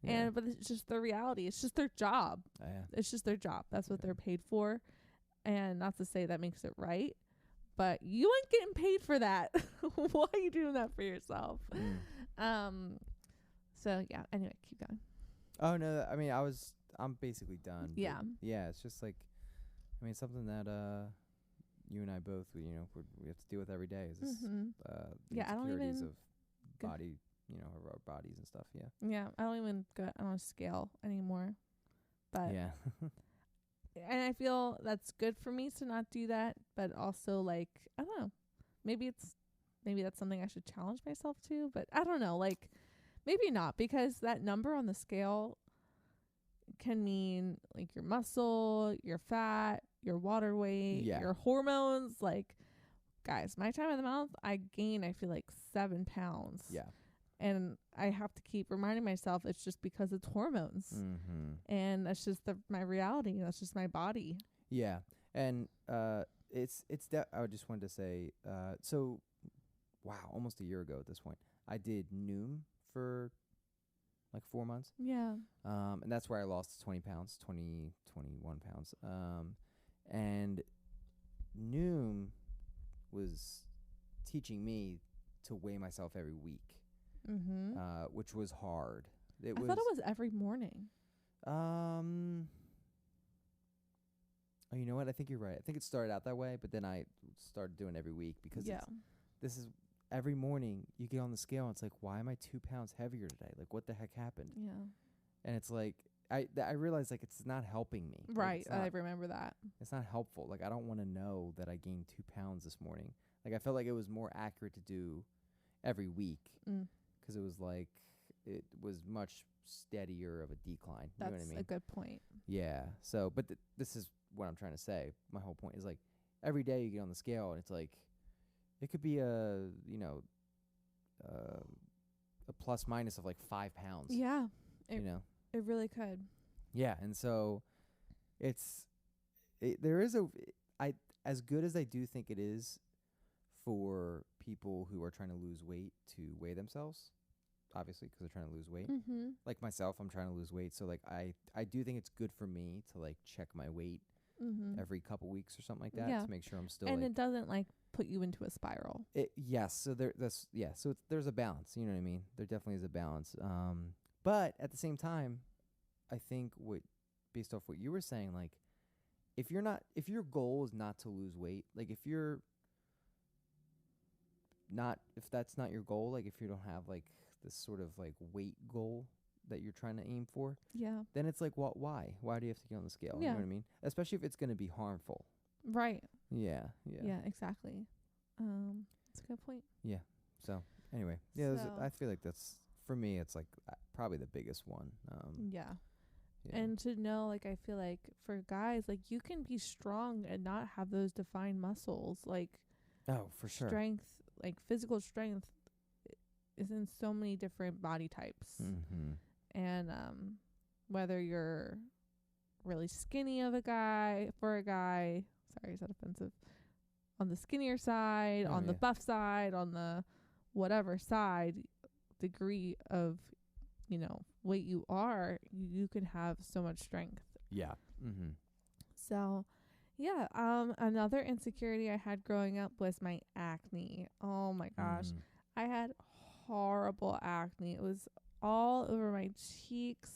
Yeah. But it's just the reality. It's just their job. Yeah. It's just their job. That's what Yeah. they're paid for. And not to say that makes it right, but you ain't getting paid for that. Why are you doing that for yourself? So yeah, anyway, keep going. Oh no, I mean I'm basically done. Yeah. Yeah, it's just like, I mean, something that you and I both we have to deal with every day is this, Mm-hmm. the Yeah, I don't insecurities even of body, of our bodies and stuff. Yeah. Yeah, I don't even go on a scale anymore. But Yeah. and I feel that's good for me to not do that, but also, like, I don't know. Maybe that's something I should challenge myself to, but I don't know, like, maybe not, because that number on the scale can mean, like, your muscle, your fat, your water weight, Yeah. your hormones. Like, guys, my time of the month, I feel like 7 pounds. Yeah. And I have to keep reminding myself it's just because it's hormones. Mm-hmm. And that's just my reality. That's just my body. Yeah. And it's I just wanted to say, so wow, almost a year ago at this point, I did Noom for like 4 months. Yeah. And that's where I lost 21 pounds. And Noom was teaching me to weigh myself every week, Mm-hmm. which was hard. I thought it was every morning. Oh, you know what? I think you're right. I think it started out that way, but then I started doing every week because this is every morning you get on the scale and it's like, why am I 2 pounds heavier today? Like, what the heck happened? Yeah. And it's like, I realized, like, it's not helping me. Like, Right. it's I not, remember that. it's not helpful. Like, I don't want to know that I gained 2 pounds this morning. Like, I felt like it was more accurate to do every week because it was like, it was much steadier of a decline. That's you know what I mean? a good point. Yeah. So, but this is what I'm trying to say. My whole point is, like, every day you get on the scale and it's like, it could be a plus minus of like 5 pounds. Yeah. It It really could. Yeah. And so there is as good as I do think it is for people who are trying to lose weight to weigh themselves, obviously, because they're trying to lose weight. Mm-hmm. Like myself, I'm trying to lose weight. So, like, I do think it's good for me to, like, check my weight every couple weeks or something like that to make sure I'm still, and like, it doesn't, like, put you into a spiral. Yes. So there's a balance. You know what I mean? There definitely is a balance. But at the same time, I think based off what you were saying, like, if your goal is not to lose weight, like, if that's not your goal, like, if you don't have, like, this sort of, like, weight goal that you're trying to aim for, then it's like, why do you have to get on the scale? You know what I mean? Especially if it's going to be harmful. Right. Yeah. Yeah, exactly. That's a good point. Yeah. So anyway, I feel like that's, for me, it's like probably the biggest one. Yeah. And to know, like, I feel like for guys, like, you can be strong and not have those defined muscles. Like, oh, for sure. Strength, like, physical strength is in so many different body types. Mm-hmm. And whether you're really skinny for a guy, sorry, is that offensive? On the skinnier side, on the buff side, on the whatever side, degree of, weight you are, you can have so much strength. Yeah. Mm-hmm. So, yeah, another insecurity I had growing up was my acne. Oh my gosh. I had horrible acne. It was all over my cheeks,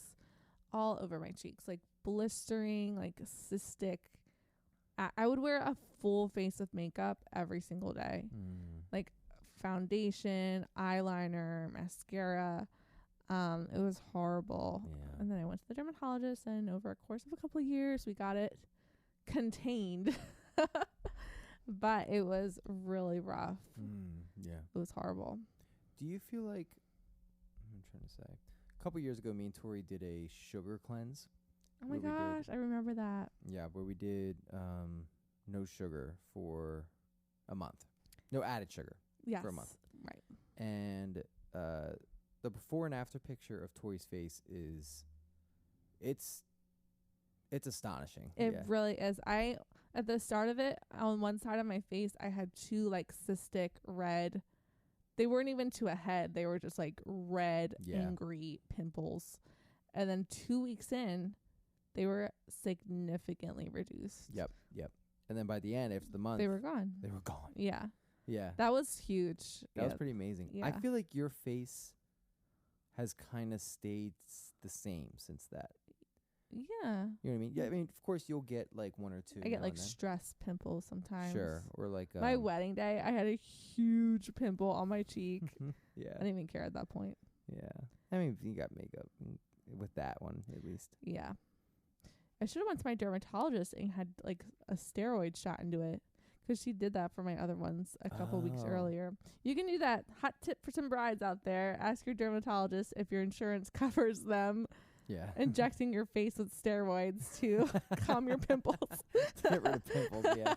like blistering, like cystic. I would wear a full face of makeup every single day. Like foundation, eyeliner, mascara. It was horrible. Yeah. And then I went to the dermatologist, and over a course of a couple of years, we got it contained. But it was really rough. Yeah. It was horrible. Do you feel like trying to say? A couple years ago, me and Tori did a sugar cleanse. Oh my where we gosh, I remember that. Yeah, where we did no sugar for a month. No added sugar Yes. for a month. Right. And the before and after picture of Tori's face is it's astonishing. It yeah. really is. At the start of it, on one side of my face, I had 2 like cystic red. They weren't even to a head. They were just like red, angry pimples. And then 2 weeks in, they were significantly reduced. Yep. And then by the end, after the month, They were gone. Yeah. Yeah. That was huge. That was pretty amazing. Yeah. I feel like your face has kind of stayed the same since that. Yeah. You know what I mean? Yeah, I mean, of course, you'll get like 1 or 2. I get like stress pimples sometimes. Sure. Or like my wedding day, I had a huge pimple on my cheek. Yeah. I didn't even care at that point. Yeah. I mean, you got makeup with that one at least. Yeah. I should have went to my dermatologist and had like a steroid shot into it, 'cause she did that for my other ones a couple weeks earlier. You can do that. Hot tip for some brides out there. Ask your dermatologist if your insurance covers them Yeah. injecting your face with steroids to calm your pimples. To get rid of pimples, yeah.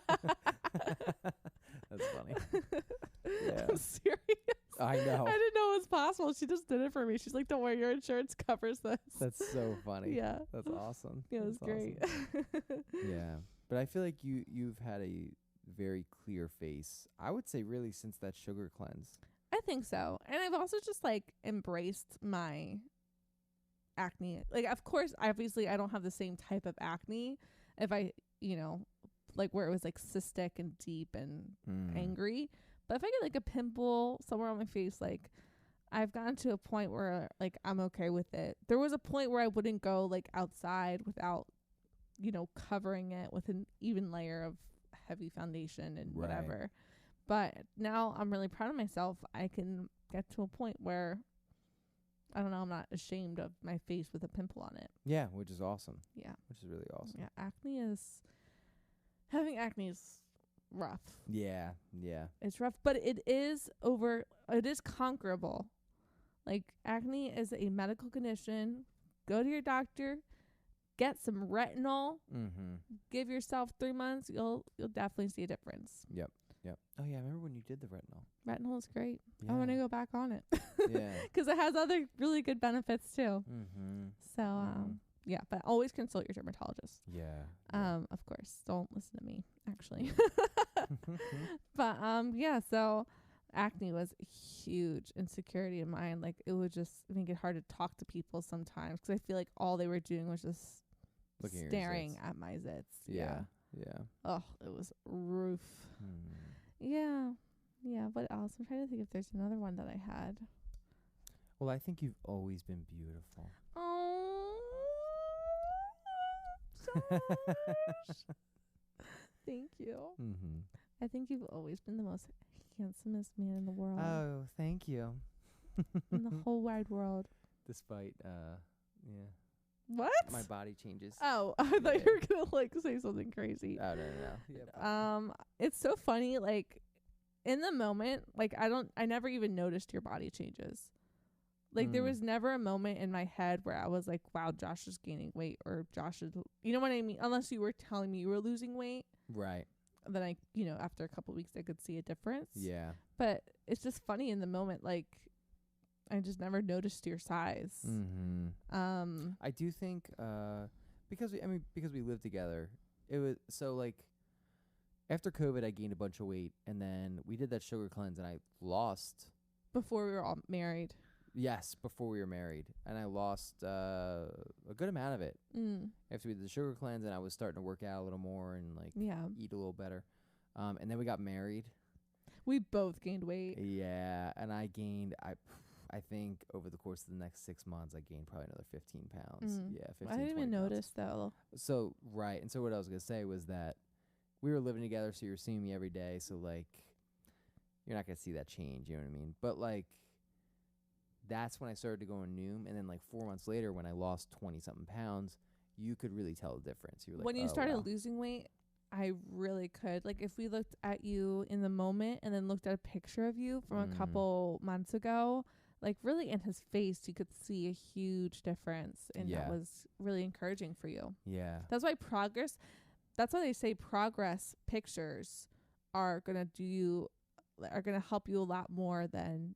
That's funny. Yeah. I'm serious. I know. I didn't know it was possible. She just did it for me. She's like, don't worry, your insurance covers this. That's so funny. Yeah. That's awesome. Yeah, it was That's great. awesome. Yeah. But I feel like you've had a very clear face, I would say, really since that sugar cleanse. I think so. And I've also just like embraced my acne. Like, of course, obviously I don't have the same type of acne if I, like where it was like cystic and deep and angry. But if I get like a pimple somewhere on my face, like I've gotten to a point where like I'm okay with it. There was a point where I wouldn't go like outside without, covering it with an even layer of heavy foundation and whatever. But now I'm really proud of myself. I can get to a point where, I don't know, I'm not ashamed of my face with a pimple on it. Yeah, which is awesome. Yeah. Which is really awesome. Yeah, having acne is rough. Yeah. It's rough, but it is conquerable. Like, acne is a medical condition. Go to your doctor, get some retinol, give yourself 3 months, you'll definitely see a difference. Yep. Oh yeah, I remember when you did the retinol. Retinol is great. Yeah. I want to go back on it. Yeah. 'Cause it has other really good benefits too. So, yeah, but always consult your dermatologist. Yeah. Of course, don't listen to me, actually. But, yeah, so acne was a huge insecurity of mine. Like, it would just make it hard to talk to people sometimes 'cause I feel like all they were doing was just staring at my zits. Yeah. Oh, it was roof. Yeah. What else? I'm trying to think if there's another one that I had. Well, I think you've always been beautiful. Oh, Josh. Thank you. I think you've always been the most handsomest man in the world. Oh, thank you. In the whole wide world. Despite, What? my body changes. Oh, I thought you were gonna like say something crazy. Oh, no. Yeah, it's so funny. Like, in the moment, like I never even noticed your body changes. Like, there was never a moment in my head where I was like, wow, Josh is gaining weight, or Josh is, you know what I mean? Unless you were telling me you were losing weight. Right. Then I, after a couple weeks, I could see a difference. Yeah. But it's just funny in the moment. Like, I just never noticed your size. I do think, because we lived together, it was so like, after COVID, I gained a bunch of weight, and then we did that sugar cleanse, and I lost. Before we were all married. Yes, before we were married, and I lost a good amount of it. After we did the sugar cleanse, and I was starting to work out a little more and like eat a little better. And then we got married. We both gained weight. Yeah, and I gained I think over the course of the next 6 months, I gained probably another 15 pounds. Yeah, 15. I didn't even notice though. So right, and so what I was gonna say was that we were living together, so you're seeing me every day. So like, you're not gonna see that change. You know what I mean? But like, that's when I started to go in Noom, and then like 4 months later, when I lost 20-something pounds, you could really tell the difference. You were like, when you started losing weight, I really could. Like, if we looked at you in the moment and then looked at a picture of you from a couple months ago, like really in his face, you could see a huge difference, and that was really encouraging for you. Yeah. That's why they say progress pictures are going to help you a lot more than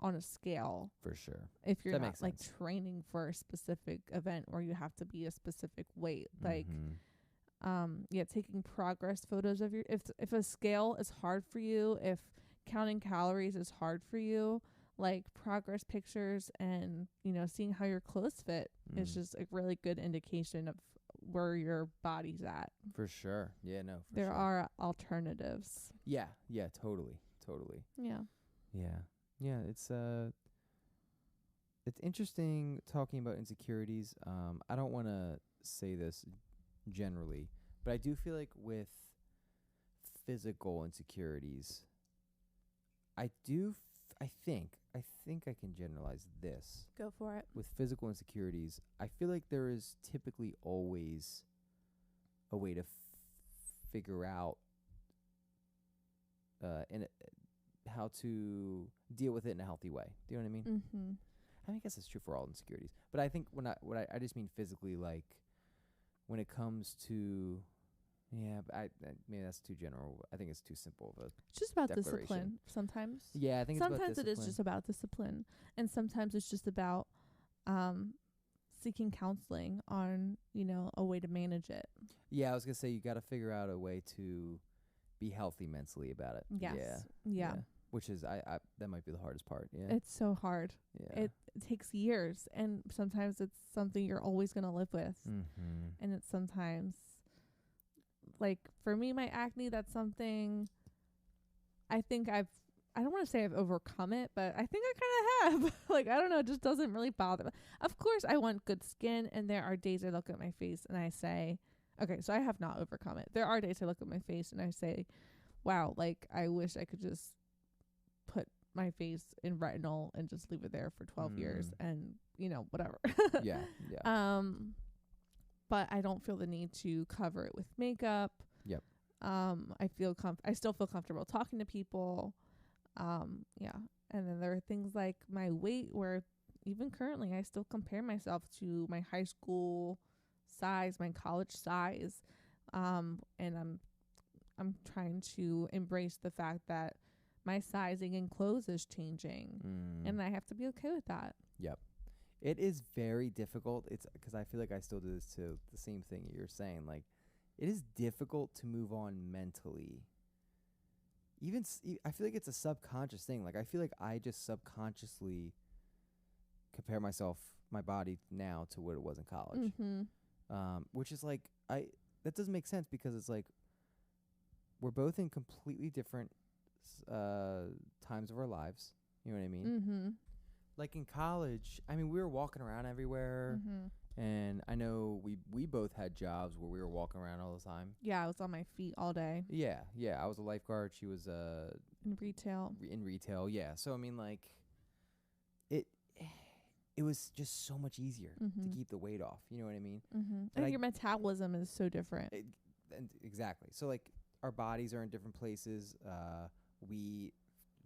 on a scale. For sure. If you're not like training for a specific event where you have to be a specific weight, like, taking progress photos of if a scale is hard for you, if counting calories is hard for you, like progress pictures and, seeing how your clothes fit is just a really good indication of where your body's at. For sure. Yeah, no, for there sure. are alternatives. Yeah, totally. Yeah. Yeah, it's interesting talking about insecurities. I don't want to say this generally, but I do feel like with physical insecurities, I think I can generalize this. Go for it. With physical insecurities, I feel like there is typically always a way to figure out how to deal with it in a healthy way. Do you know what I mean? Mm-hmm. I mean, I guess it's true for all insecurities, but I think I just mean physically, like when it comes to, maybe that's too general. I think it's too simple of a. It's just about discipline sometimes. Yeah, I think sometimes it is just about discipline, and sometimes it's just about seeking counseling on a way to manage it. Yeah, I was gonna say you got to figure out a way to be healthy mentally about it. Yes. Yeah. Which is that might be the hardest part. Yeah. It's so hard. Yeah. It takes years, and sometimes it's something you're always going to live with. Mm-hmm. And it's sometimes, like for me, my acne, that's something I think I don't want to say I've overcome it, but I think I kind of have. Like, I don't know, it just doesn't really bother me. Of course, I want good skin, and there are days I look at my face and I say, okay, so I have not overcome it. There are days I look at my face and I say, wow, like I wish I could just put my face in retinol and just leave it there for 12 years and, whatever. Yeah. But I don't feel the need to cover it with makeup. Yep. I still feel comfortable talking to people. And then there are things like my weight where even currently I still compare myself to my high school size, my college size. And I'm trying to embrace the fact that my sizing in clothes is changing, and I have to be okay with that. Yep. It is very difficult. It's because I feel like I still do this too. The same thing you're saying. Like, it is difficult to move on mentally. I feel like it's a subconscious thing. Like, I feel like I just subconsciously compare my body now to what it was in college. Mm-hmm. Which is like, that doesn't make sense because it's like, we're both in completely different times of our lives. You know what I mean? Mm-hmm. Like in college, I mean, we were walking around everywhere, and I know we both had jobs where we were walking around all the time. Yeah, I was on my feet all day. Yeah. I was a lifeguard. She was in retail. Yeah. So I mean, like, it was just so much easier to keep the weight off. You know what I mean? And your metabolism is so different. Exactly. So like, our bodies are in different places. We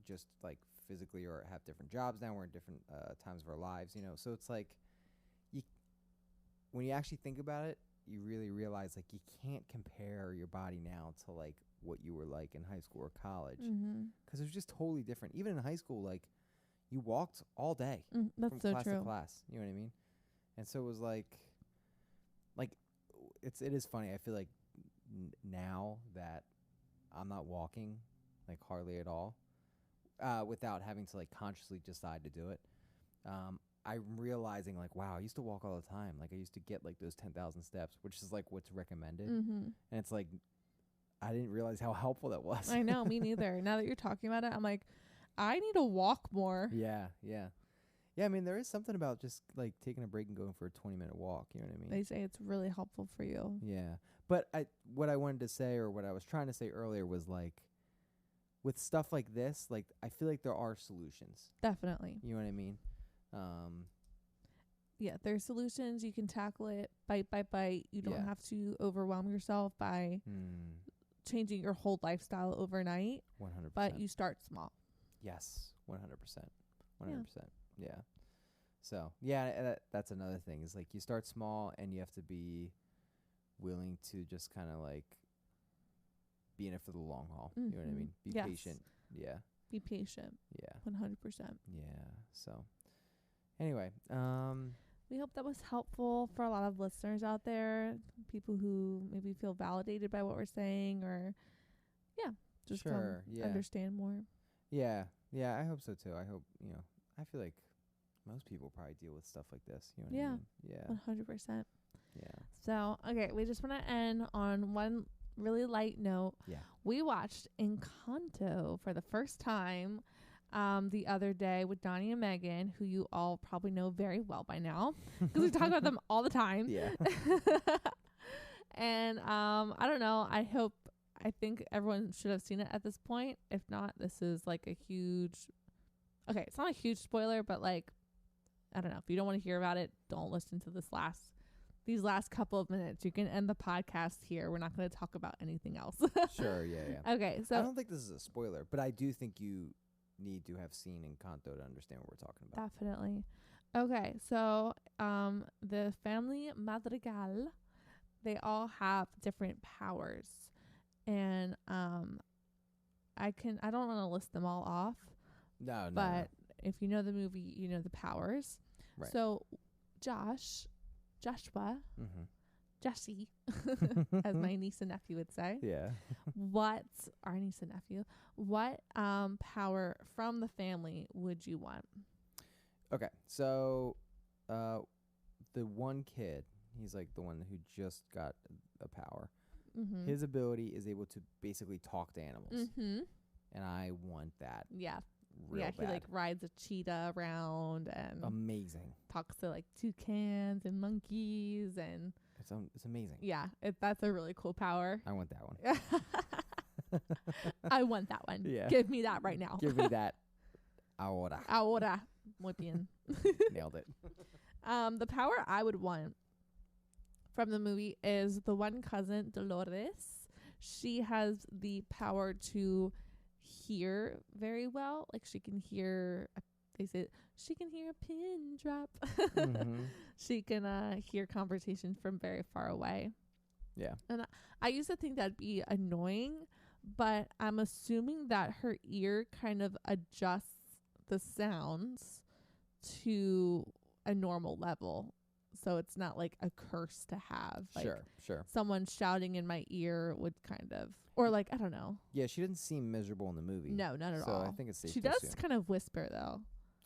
just like physically or have different jobs now. We're in different times of our lives, So it's like, when you actually think about it, you really realize like you can't compare your body now to like what you were like in high school or college, because it was just totally different. Even in high school, like you walked all day that's from so class true. to class. You know what I mean? And so it was like it is funny. I feel like now that I'm not walking like hardly at all, without having to like consciously decide to do it, I'm realizing like, wow, I used to walk all the time. Like I used to get like those 10,000 steps, which is like what's recommended. And it's like, I didn't realize how helpful that was. I know, me neither. Now that you're talking about it, I'm like, I need to walk more. Yeah. I mean, there is something about just like taking a break and going for a 20-minute walk. You know what I mean? They say it's really helpful for you. Yeah. But what I wanted to say, or what I was trying to say earlier, was like, with stuff like this, like I feel like there are solutions. Definitely. You know what I mean? Yeah, there's solutions. You can tackle it bite by bite. You don't have to overwhelm yourself by changing your whole lifestyle overnight. 100%. But you start small. Yes, 100%. 100%. Yeah. So, yeah, that's another thing. Is like you start small and you have to be willing to just kind of like be in it for the long haul. You know what I mean? Be patient. Yeah. Be patient. Yeah. 100%. Yeah. So, anyway, we hope that was helpful for a lot of listeners out there, people who maybe feel validated by what we're saying, or just understand more. Yeah. Yeah, I hope so too. I hope, I feel like most people probably deal with stuff like this. You know what I mean? Yeah. 100%. Yeah. So, okay, we just want to end on one really light note. Yeah. We watched Encanto for the first time the other day with Donnie and Megan, who you all probably know very well by now because we talk about them all the time. Yeah. And I don't know. I think everyone should have seen it at this point. If not, this is like a huge. Okay, it's not a huge spoiler, but like, I don't know. If you don't want to hear about it, don't listen to these last couple of minutes. You can end the podcast here. We're not going to talk about anything else. Sure. Yeah. Okay. So I don't think this is a spoiler, but I do think you need to have seen Encanto to understand what we're talking about. Definitely. Okay. So the family Madrigal, they all have different powers, and I don't want to list them all off. No. But if you know the movie, you know the powers. Right. So Joshua, Jesse, as my niece and nephew would say. Yeah. Our niece and nephew, what power from the family would you want? Okay. So the one kid, he's like the one who just got a power. Mm-hmm. His ability is able to basically talk to animals. Mm-hmm. And I want that. Yeah. Real he bad. like rides a cheetah around and amazing. Talks to like toucans and monkeys and it's amazing. Yeah, that's a really cool power. I want that one. I want that one. Yeah. Give me that right now. Give me that. Ahora. Muy bien. Nailed it. The power I would want from the movie is the one cousin, Dolores. She has the power to hear very well. Like she can hear, they say she can hear a pin drop. Mm-hmm. She can hear conversation from very far away. Yeah. And I used to think that'd be annoying, but I'm assuming that her ear kind of adjusts the sounds to a normal level. So it's not like a curse to have. Like Sure. Someone shouting in my ear would kind of, or like, I don't know. Yeah, she didn't seem miserable in the movie. No, not at so all. I think it's safe She to does assume. kind of whisper though.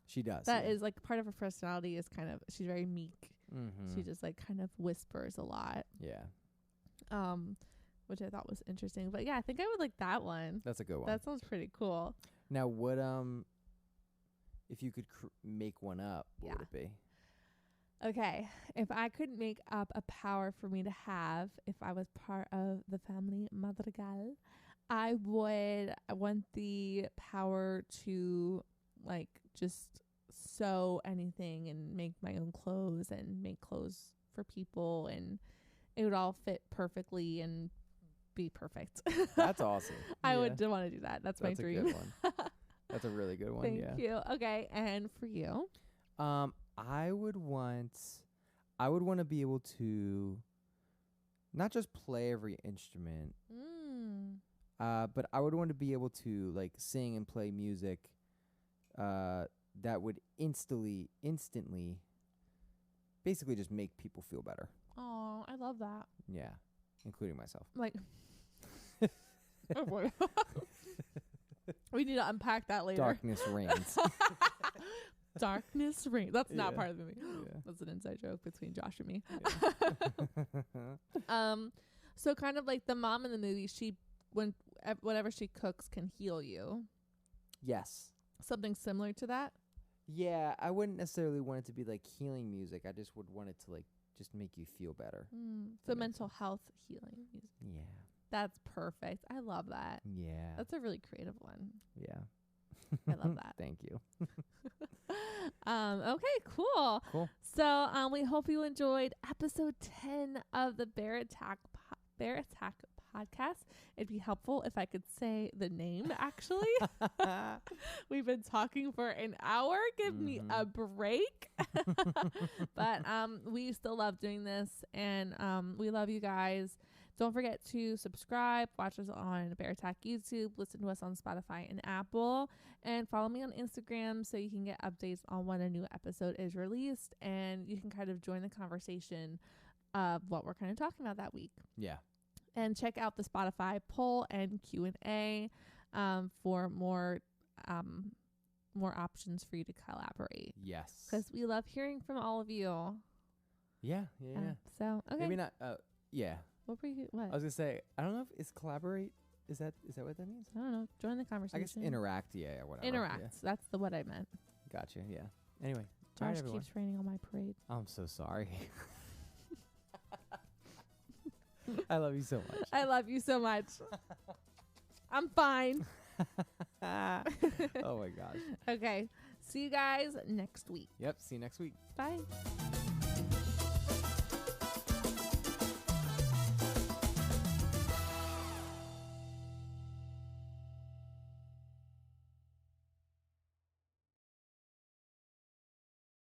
She does. That is like part of her personality is kind of, she's very meek. Mm-hmm. She just like kind of whispers a lot. Yeah. Which I thought was interesting. But yeah, I think I would like that one. That's a good one. That sounds pretty cool. Now, what if you could make one up, what would it be? Okay, if I could make up a power for me to have, if I was part of the family Madrigal, I want the power to like just sew anything and make my own clothes and make clothes for people, and it would all fit perfectly and be perfect. That's awesome. I would want to do that. That's my dream. A good one. That's a really good one. Thank you. Okay, and for you? I would want to be able to not just play every instrument, but I would want to be able to like sing and play music that would instantly basically just make people feel better. Oh, I love that. Yeah, including myself. Like, oh boy. We need to unpack that later. Darkness reigns. Darkness reigns. That's not part of the movie. Yeah. That's an inside joke between Josh and me. Yeah. So kind of like the mom in the movie, whatever she cooks can heal you. Yes. Something similar to that? Yeah, I wouldn't necessarily want it to be like healing music. I just would want it to like just make you feel better. So mental health healing music. Yeah. That's perfect. I love that. Yeah. That's a really creative one. Yeah. I love that. Thank you. Okay, cool. So we hope you enjoyed episode 10 of the Bair Attack podcast. It'd be helpful if I could say the name, actually. We've been talking for an hour. Give me a break. But we still love doing this, and we love you guys. Don't forget to subscribe, watch us on Bair Attack YouTube, listen to us on Spotify and Apple, and follow me on Instagram so you can get updates on when a new episode is released, and you can kind of join the conversation of what we're kind of talking about that week. Yeah. And check out the Spotify poll and Q&A for more options for you to collaborate. Yes. Because we love hearing from all of you. Yeah. So, okay. Maybe not. Yeah. What? I was gonna say, I don't know if it's collaborate. Is that what that means? I don't know. Join the conversation. I guess interact. Yeah, or whatever. Interact. Yeah. That's what I meant. Gotcha. Yeah. Anyway, Josh keeps raining on my parade. I'm so sorry. I love you so much. I love you so much. I'm fine. Oh my gosh. Okay. See you guys next week. Yep. See you next week. Bye.